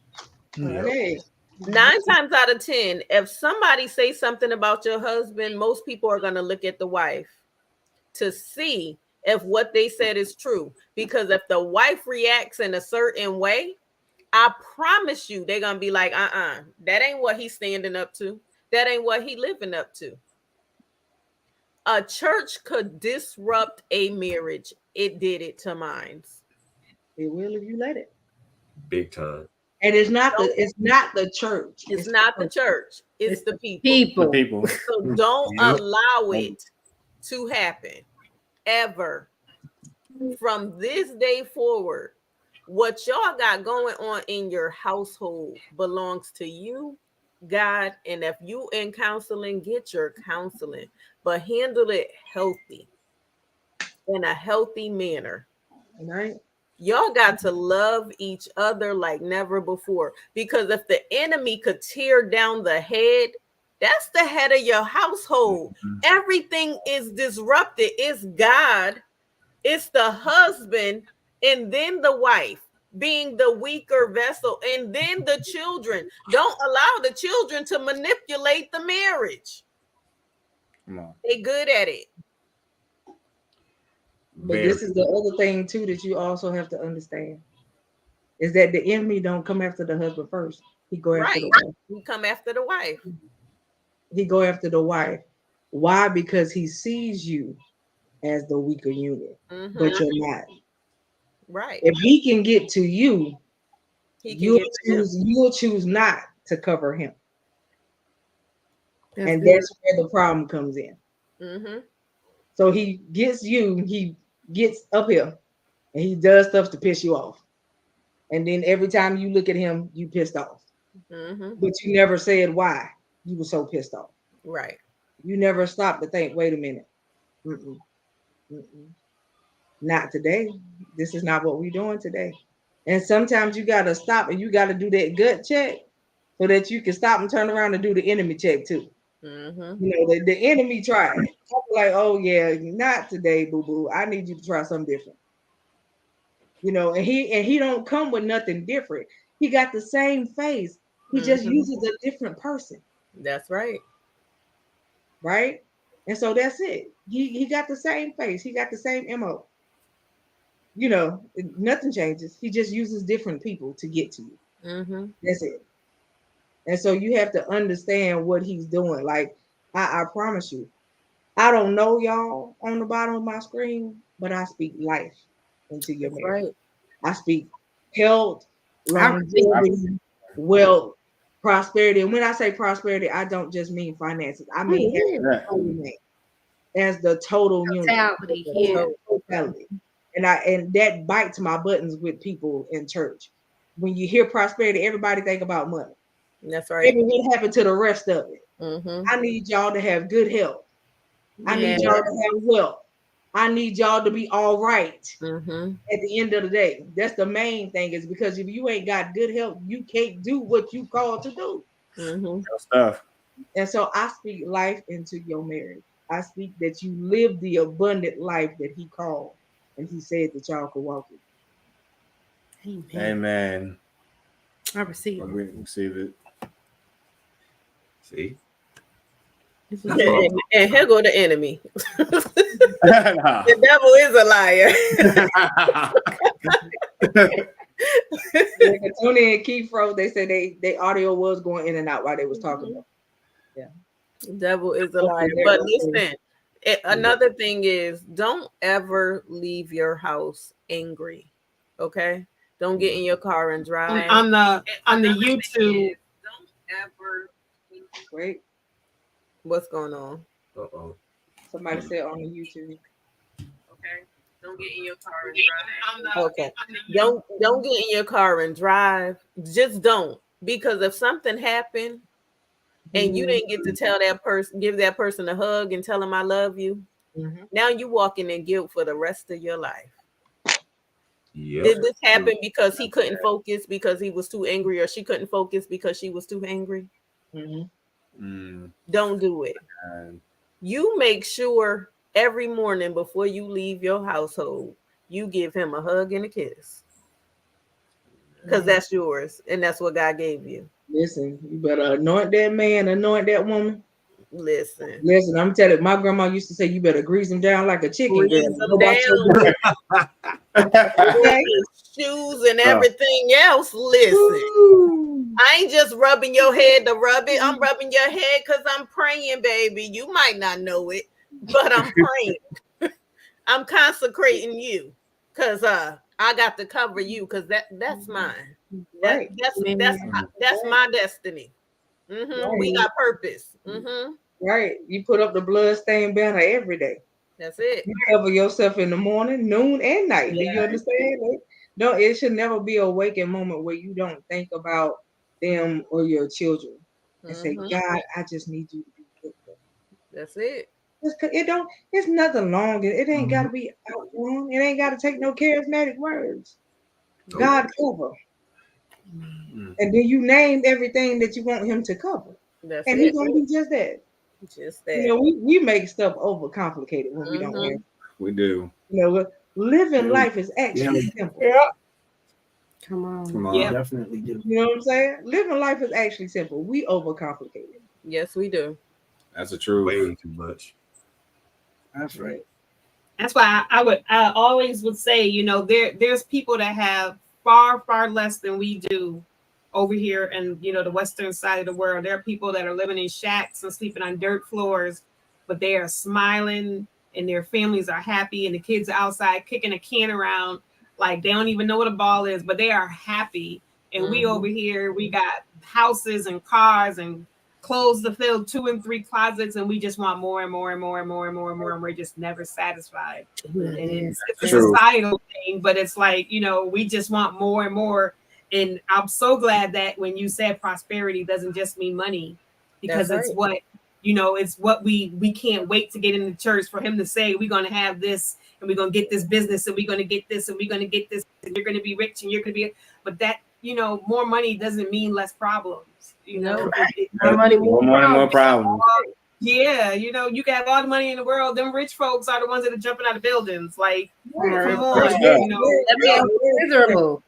Okay. 9 times out of 10, if somebody says something about your husband, most people are going to look at the wife to see if what they said is true. Because if the wife reacts in a certain way, I promise you they're going to be like, that ain't what he's standing up to. That ain't what he living up to. A church could disrupt a marriage. It did it to mine. It will if you let it. Big time. And it's not the church. It's not the church. It's the people. The people. So don't allow it to happen ever. From this day forward, what y'all got going on in your household belongs to you, God. And if you in counseling, get your counseling, but handle it healthy, in a healthy manner. Right. Y'all got to love each other like never before, because if the enemy could tear down the head, that's the head of your household. Everything is disrupted. It's God, it's the husband, and then the wife being the weaker vessel, and then the children. Don't allow the children to manipulate the marriage. Come on. They good at it. But this is the other thing too that you also have to understand, is that the enemy don't come after the husband first. He go after the wife. He come after the wife. He go after the wife. Why? Because he sees you as the weaker unit, but you're not. Right. If he can get to you, you'll choose not to cover him. That's where the problem comes in. So he gets you, he gets up here and he does stuff to piss you off. And then every time you look at him, you pissed off. But you never said why you were so pissed off. Right. You never stop to think, wait a minute. Mm-mm, mm-mm. Not today. This is not what we're doing today. And sometimes you got to stop and you got to do that gut check so that you can stop and turn around and do the enemy check too. Mm-hmm. You know, the enemy tried. Like, oh yeah, not today, boo-boo. I need you to try something different. You know, and he don't come with nothing different. He got the same face. He just uses a different person. That's right. Right? And so that's it. He got the same face. He got the same MO. You know, nothing changes. He just uses different people to get to you. Mm-hmm. That's it. And so you have to understand what he's doing. Like, I promise you, I don't know y'all on the bottom of my screen, but I speak life into your marriage. Right. I speak health, longevity, wealth, prosperity. And when I say prosperity, I don't just mean finances. I mean as the total totality. Totality. And that bites my buttons with people in church. When you hear prosperity, everybody think about money. That's right. Maybe what happened to the rest of it? Mm-hmm. I need y'all to have good health. I need y'all to have wealth. I need y'all to be all right at the end of the day. That's the main thing, is because if you ain't got good health, you can't do what you called to do. Stuff. And so I speak life into your marriage. I speak that you live the abundant life that he called and he said that y'all could walk in. Amen. I receive it. We receive it. See? And here go the enemy. The devil is a liar. Tony and Keith Fro, they said they audio was going in and out while they was talking about. Yeah. The devil is a liar. But listen, another thing is, don't ever leave your house angry. Okay? Don't get in your car and drive. On the YouTube. Don't ever wait. What's going on? Uh-oh. Somebody said on the YouTube. Okay. Don't get in your car and drive. Okay. Don't get in your car and drive. Just don't. Because if something happened and you didn't get to tell that person, give that person a hug and tell them I love you, now you walking in guilt for the rest of your life. Yep. Did this happen because he couldn't focus because he was too angry, or she couldn't focus because she was too angry? Don't do it. You make sure every morning before you leave your household, you give him a hug and a kiss, because that's yours and that's what God gave you. Listen, you better anoint that man, anoint that woman. Listen, I'm telling you, my grandma used to say, you better grease them down like a chicken. Grease them down. Shoes and everything else. Listen, I ain't just rubbing your head to rub it. I'm rubbing your head because I'm praying, baby. You might not know it, but I'm praying. I'm consecrating you because I got to cover you, because that's mine. That's my destiny. Right. We got purpose. Right. You put up the bloodstained banner every day. That's it. You cover yourself in the morning, noon, and night. Yeah. Do you understand? No, it should never be a waking moment where you don't think about them or your children and say, God, I just need you to be with them. That's it. It's nothing long. It ain't got to be out long. It ain't got to take no charismatic words. Nope. God cover. And then you name everything that you want him to cover. And he's going to do just that. Just that. You know, we make stuff overcomplicated when we don't have. We do. You know, living life is actually simple. Yeah. Come on. Yeah, definitely do. You know what I'm saying? Living life is actually simple. We overcomplicate it. Yes, we do. That's a true way too much. That's right. That's why I always would say, you know, there's people that have far less than we do over here in, you know, the western side of the world. There are people that are living in shacks and sleeping on dirt floors, but they are smiling and their families are happy, and the kids are outside kicking a can around like they don't even know what a ball is, but they are happy. And we over here, we got houses and cars and clothes to fill 2 and 3 closets, and we just want more and more and more and more and more and more, and we're just never satisfied. And it's a societal thing, but it's like, you know, we just want more and more. And I'm so glad that when you said prosperity doesn't just mean money, because it's what it's what we can't wait to get into church for him to say, we're going to have this and we're going to get this business and we're going to get this and we're going to get this and you're going to be rich and you're going to be, but that, more money doesn't mean less problems. More money, more problems. Yeah, you can have all the money in the world. Them rich folks are the ones that are jumping out of buildings. Like, come on, that means miserable.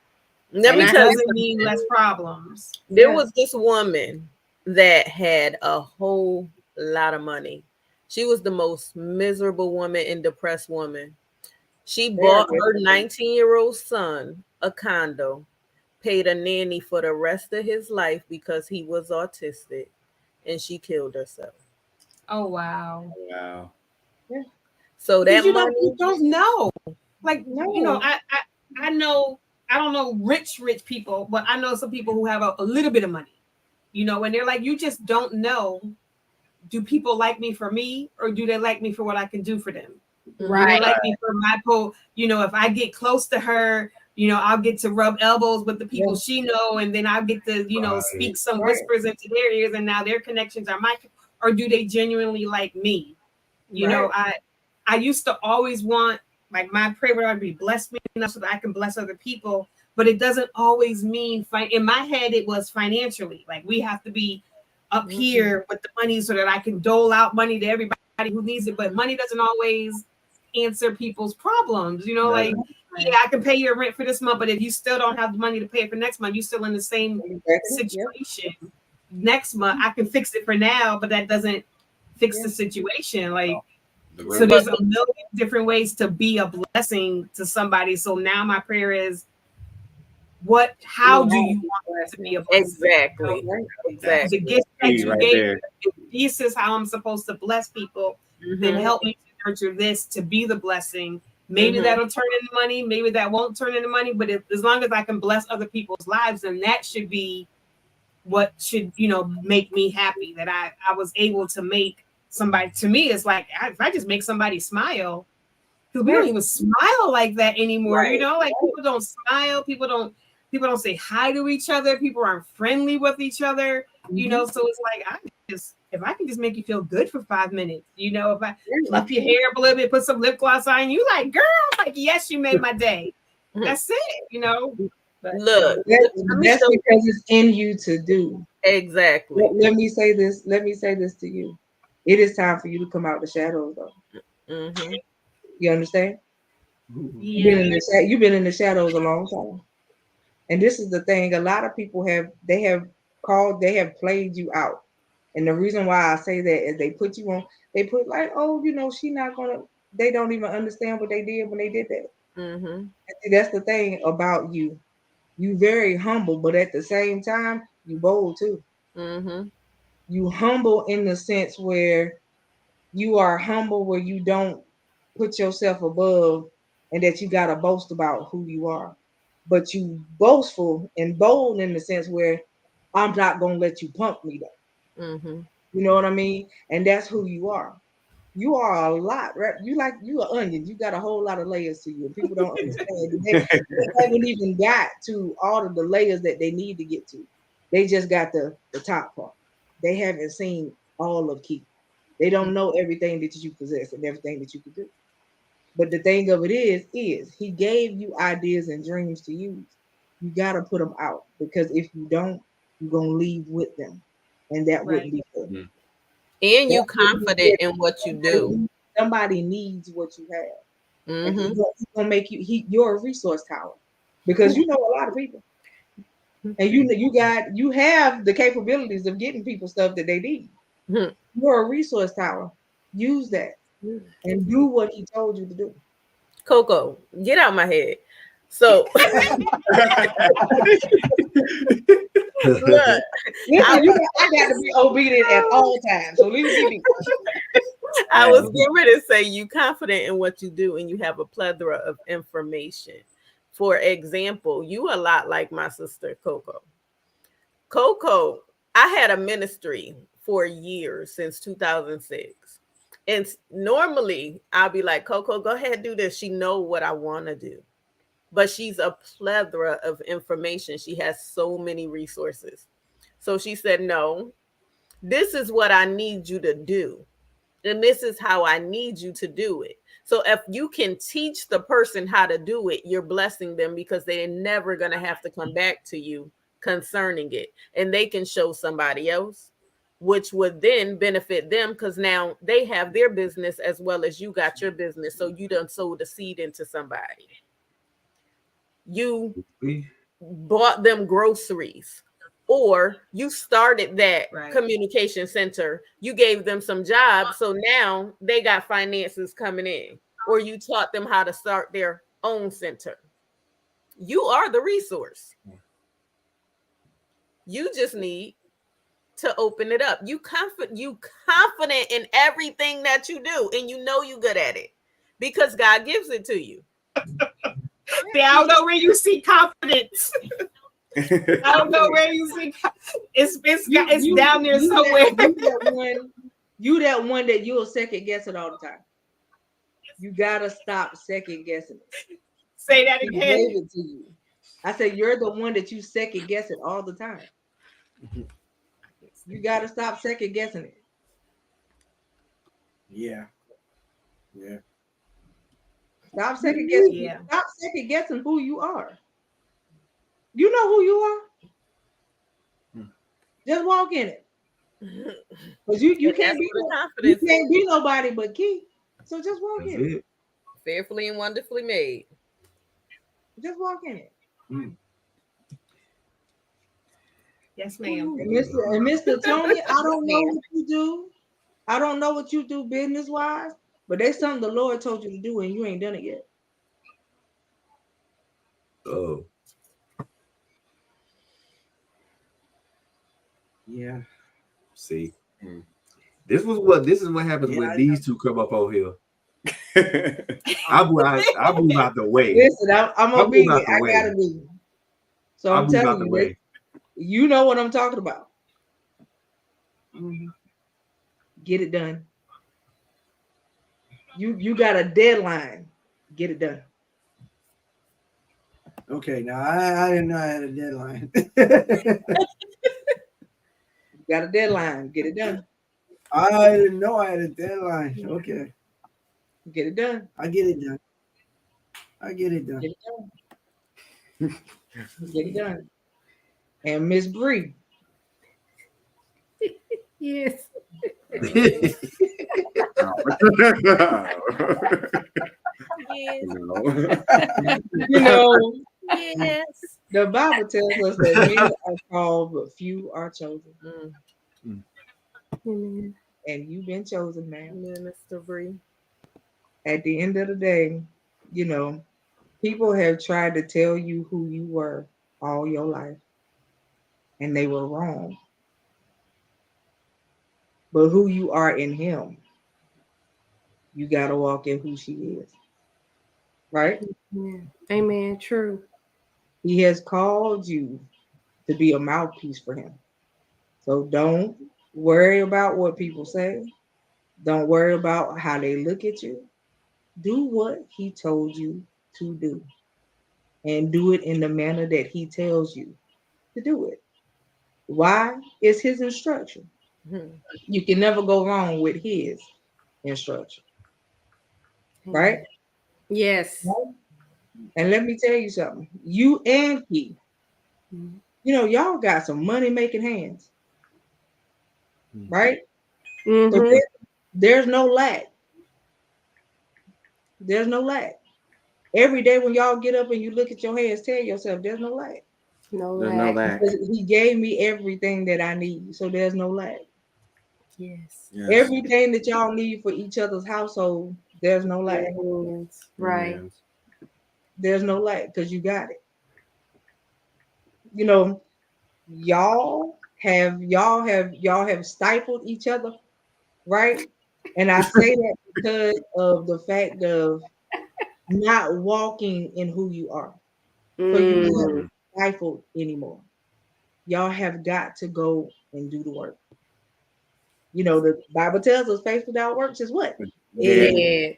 Let me that tell you, doesn't mean less problems. there was this woman that had a whole lot of money. She was the most miserable woman and depressed woman. She bought her 19-year-old son a condo, paid a nanny for the rest of his life because he was autistic, and she killed herself. Oh wow. Wow. Yeah. So that you money, don't know. Like, No. I know, I don't know rich people, but I know some people who have a little bit of money, and they're like, you just don't know. Do people like me for me, or do they like me for what I can do for them? Right. Do they like me for my if I get close to her, I'll get to rub elbows with the people she know, and then I'll get to, speak some whispers into their ears, and now their connections are my, or do they genuinely like me? I used to always want, like, my prayer would be bless me enough so that I can bless other people, but it doesn't always mean in my head it was financially, like we have to be up here with the money so that I can dole out money to everybody who needs it, but money doesn't always answer people's problems, like, yeah, I can pay your rent for this month, but if you still don't have the money to pay it for next month, you're still in the same situation. Next month I can fix it for now, but that doesn't fix the situation. Like, so there's a million different ways to be a blessing to somebody. So now my prayer is, how do you want to be a blessing? Exactly. The gift that you Right gave, there. if this is how I'm supposed to bless people, then help me to nurture this to be the blessing. Maybe that'll turn into money, maybe that won't turn into money, but as long as I can bless other people's lives, then that should be what should, make me happy, that I was able to make somebody. To me, it's like, if I just make somebody smile, because we don't even smile like that anymore. Like, people don't smile, people don't say hi to each other, people aren't friendly with each other, so it's like, if I can just make you feel good for 5 minutes, if I fluff your hair up a little bit, put some lip gloss on, you like, girl, like, yes, you made my day. That's it, But, Look, that's because it's in you to do. Exactly. Let me say this to you. It is time for you to come out the shadows, though. You understand? You've been in the shadows a long time. And this is the thing, a lot of people have played you out. And the reason why I say that is they put you on, they put like, oh, she not gonna, they don't even understand what they did when they did that. And see, that's the thing about you. You very humble, but at the same time, you bold too. You humble in the sense where you are humble, where you don't put yourself above and that you got to boast about who you are. But you boastful and bold in the sense where I'm not going to let you punk me though. You know what I mean? And that's who you are. You are a lot, right? You an onion. You got a whole lot of layers to you. People don't understand. They haven't even got to all of the layers that they need to get to. They just got the top part. They haven't seen all of Keith. They don't know everything that you possess and everything that you can do. But the thing of it is he gave you ideas and dreams to use. You got to put them out, because if you don't, you're going to leave with them. And that wouldn't be good. And you confident in what you do. Somebody needs what you have. And he's gonna make you're a resource tower, because you know a lot of people. And you have the capabilities of getting people stuff that they need. You're a resource tower. Use that and do what he told you to do. Coco, get out my head. So look, I got to be obedient at all times. So leave me. I was getting ready to say, you confident in what you do and you have a plethora of information. For example, you a lot like my sister Coco. Coco, I had a ministry for years, since 2006. And normally I'll be like, Coco, go ahead, do this. She know what I want to do. But she's a plethora of information. She has so many resources. So she said, no, This is what I need you to do. And this is how I need you to do it. So if you can teach the person how to do it, you're blessing them because they're never going to have to come back to you concerning it. And they can show somebody else, which would then benefit them because now they have their business as well as you got your business. So you done sowed a seed into somebody. You bought them groceries. Or you started that communication center, you gave them some jobs, so now they got finances coming in. Or you taught them how to start their own center. You are the resource. You just need to open it up. You confident in everything that you do, and you know you good at it because God gives it to you. See, I don't know where you see confidence. I don't know where you see. It's down there somewhere. You that one that you'll second guess it all the time. You gotta stop second guessing it. Say that He again. gave it to you. I said you're the one that you second guess it all the time. You gotta stop second guessing it. Yeah. Stop second guessing. Yeah. Stop second guessing who you are. You know who you are. Just walk in it. Because you can't be nobody but Key. So just walk in it. Fearfully and wonderfully made. Just walk in it. Yes, ma'am. And Mr. Tony, I don't know what you do. I don't know what you do business-wise, but there's something the Lord told you to do and you ain't done it yet. Oh. Yeah. See, this is what happens when these two come up on here. I move out the way. Listen, I'm gonna be. I gotta be. So I'm telling you, you know what I'm talking about. Get it done. You got a deadline. Get it done. Okay, now I didn't know I had a deadline. Got a deadline. Get it done. I didn't know I had a deadline. Okay. Get it done. I get it done. Get it done. Get it done. And Miss Bree. Yes. You know, Yes. the Bible tells us that many are called, but few are chosen. And you've been chosen, man. Mr. Bree. At the end of the day, you know, people have tried to tell you who you were all your life, and they were wrong. But who you are in Him, you got to walk in who she is. Right? Amen. True. He has called you to be a mouthpiece for Him. So don't worry about what people say. Don't worry about how they look at you. Do what He told you to do. And do it in the manner that He tells you to do it. Why? It's His instruction. You can never go wrong with His instruction. Right? Yes. And let me tell you something. You and He, you know, y'all got some money-making hands. Right? So there's no lack. There's no lack. Every day when y'all get up and you look at your hands, tell yourself there's no lack. No lack. He gave me everything that I need. So there's no lack. Yes. Everything that y'all need for each other's household, there's no lack. Right. There's no lack because you got it. You know, y'all have stifled each other, right? And I say that because of the fact of not walking in who you are. So you not stifled anymore. Y'all have got to go and do the work. You know, the Bible tells us faith without works is what? Dead.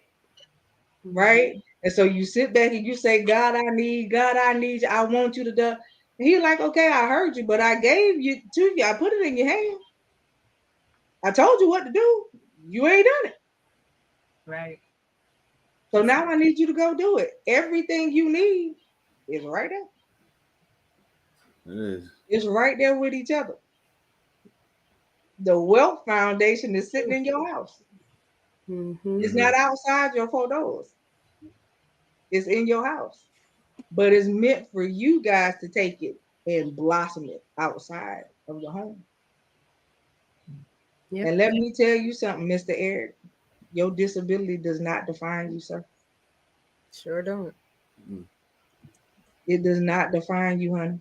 Right? And so you sit back and you say, God, I need you. I want you to do. And He's like, okay, I heard you, but I gave you to you. I put it in your hand. I told you what to do. You ain't done it. Right. So now I need you to go do it. Everything you need is right there. It is. It's right there with each other. The wealth foundation is sitting in your house. Mhm. It's not outside your 4 doors. It's in your house. But it's meant for you guys to take it and blossom it outside of your home. Yep. And let me tell you something, Mr. Eric. Your disability does not define you, sir. Sure don't. It does not define you, honey.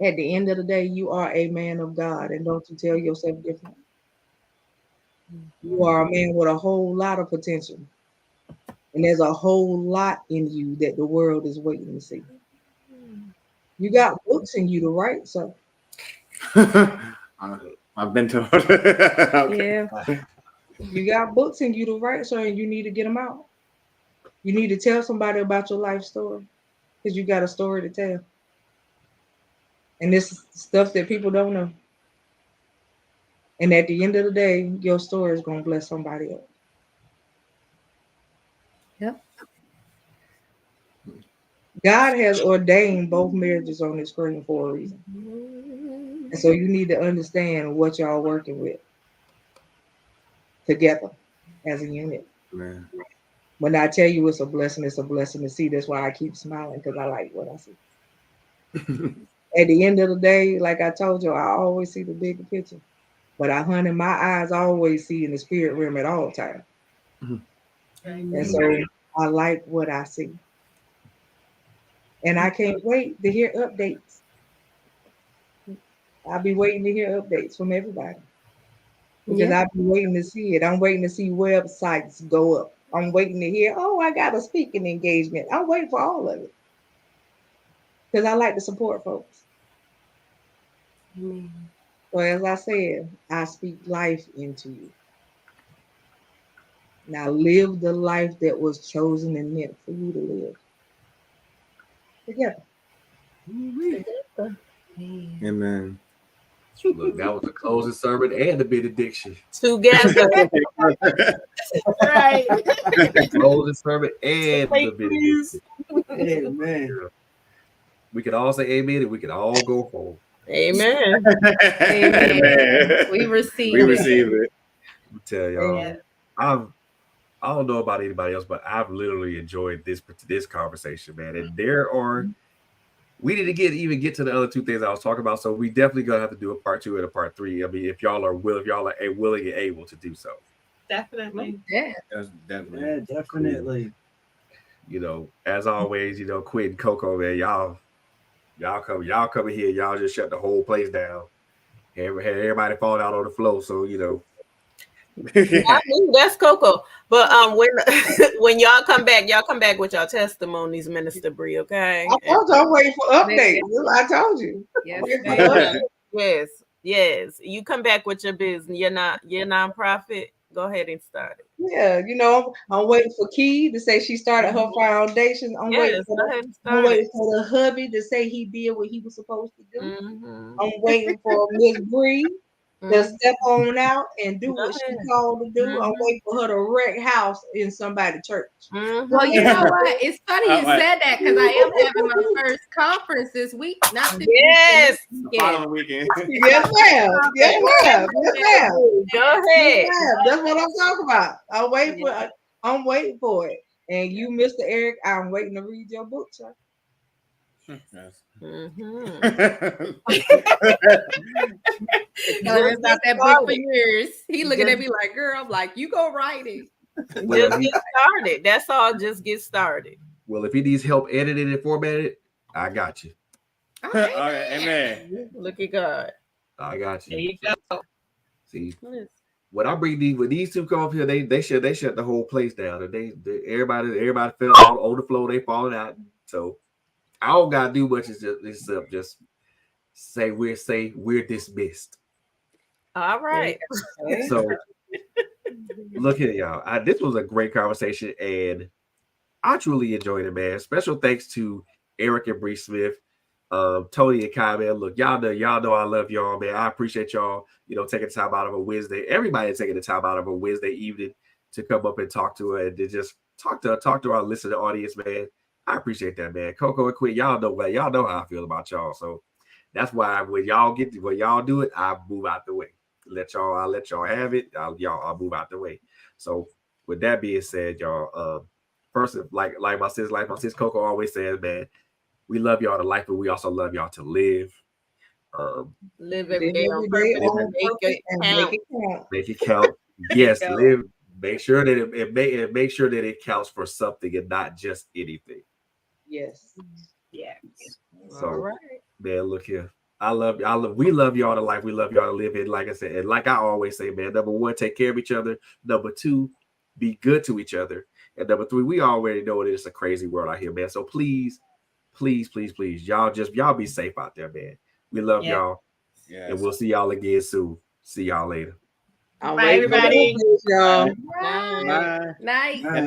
At the end of the day, you are a man of God, and don't you tell yourself different. You are a man with a whole lot of potential. And there's a whole lot in you that the world is waiting to see. You got books in you to write, so. I've been told. Okay. Yeah. You got books in you to write, so and you need to get them out. You need to tell somebody about your life story because you got a story to tell. And this is stuff that people don't know. And at the end of the day, your story is going to bless somebody else. Yep. God has ordained both marriages on this screen for a reason. And so you need to understand what y'all working with together as a unit. Man. When I tell you it's a blessing to see. That's why I keep smiling, because I like what I see. At the end of the day, like I told you, I always see the bigger picture. But my eyes always see in the spirit realm at all times. And so I like what I see. And I can't wait to hear updates. I'll be waiting to hear updates from everybody. Because I'll be waiting to see it. I'm waiting to see websites go up. I'm waiting to hear, oh, I got a speaking engagement. I'm waiting for all of it. Because I like to support folks. So as I said, I speak life into you. Now live the life that was chosen and meant for you to live. Together. Amen. Look, that was the closing sermon and the benediction. Together. Right. Closing sermon and the benediction. Amen. We can all say amen and we can all go home. Amen. Amen. We receive it. I tell y'all, I don't know about anybody else, but I've literally enjoyed this conversation, man. And we didn't get to the other 2 things I was talking about, so we definitely gonna have to do a part 2 and a part 3. I mean, if y'all are willing and able to do so. Definitely. Yeah. That's definitely. Yeah, definitely. You know, as always, you know, Quinn and Coco, man, y'all come in here, y'all just shut the whole place down. Everybody falling out on the floor, so you know. I knew that's Coco. But when y'all come back with y'all testimonies, Minister Bree, okay? I told you I'm waiting for updates. I told you. Yes. You come back with your business. Your nonprofit. Go ahead and start it. Yeah, you know, I'm waiting for Key to say she started her foundation. I'm waiting for the hubby to say he did what he was supposed to do. I'm waiting for Miss Bree to step on out and do what she called to do. I'm waiting for her to wreck house in somebody's church. Well, you know what? It's funny you said that because I am having my first conference this week. Not this weekend. Following weekend. Yes, ma'am. Yes, ma'am. Yes, ma'am. Go ahead. That's what I'm talking about. I'm waiting for it. And you, Mr. Eric, I'm waiting to read your book, sir. Yes. About that book for years. He looking at me like, girl, I'm like, you go write it. Just get started. That's all. Just get started. Well, if he needs help editing and formatting it, I got you. All right, amen. Look at God. I got you. There you go. See, when these two come up here, they shut the whole place down. And everybody fell out on the floor. They falling out. So I don't gotta do much. Just say we're dismissed. All right. So look here, y'all. This was a great conversation, and I truly enjoyed it, man. Special thanks to Eric and Bree Smith. Tony and Kai, man, look, y'all know I love y'all, man. I appreciate y'all, taking the time out of a Wednesday. Everybody taking the time out of a Wednesday evening to come up and talk to her and to just talk to our listening audience, man. I appreciate that, man. Coco and Quinn, y'all know how I feel about y'all. So that's why when y'all do it, I move out the way. I'll let y'all have it. I'll move out the way. So with that being said, y'all, first, like my sis Coco always says, man, we love y'all to life, but we also love y'all to live. Live every day on purpose. Make it count. Make it count. Yes, live. Make sure that it counts for something and not just anything. Yes. Yes. So, right. Man, look here. We love y'all to life. We love y'all to live it. Like I said, and like I always say, man, number one, take care of each other. Number two, be good to each other. And number three, we already know that it's a crazy world out here, man. So please, y'all be safe out there, man. We love y'all. Yes. And we'll see y'all again soon. See y'all later. Bye, everybody. Bye. Bye. Night. Good night.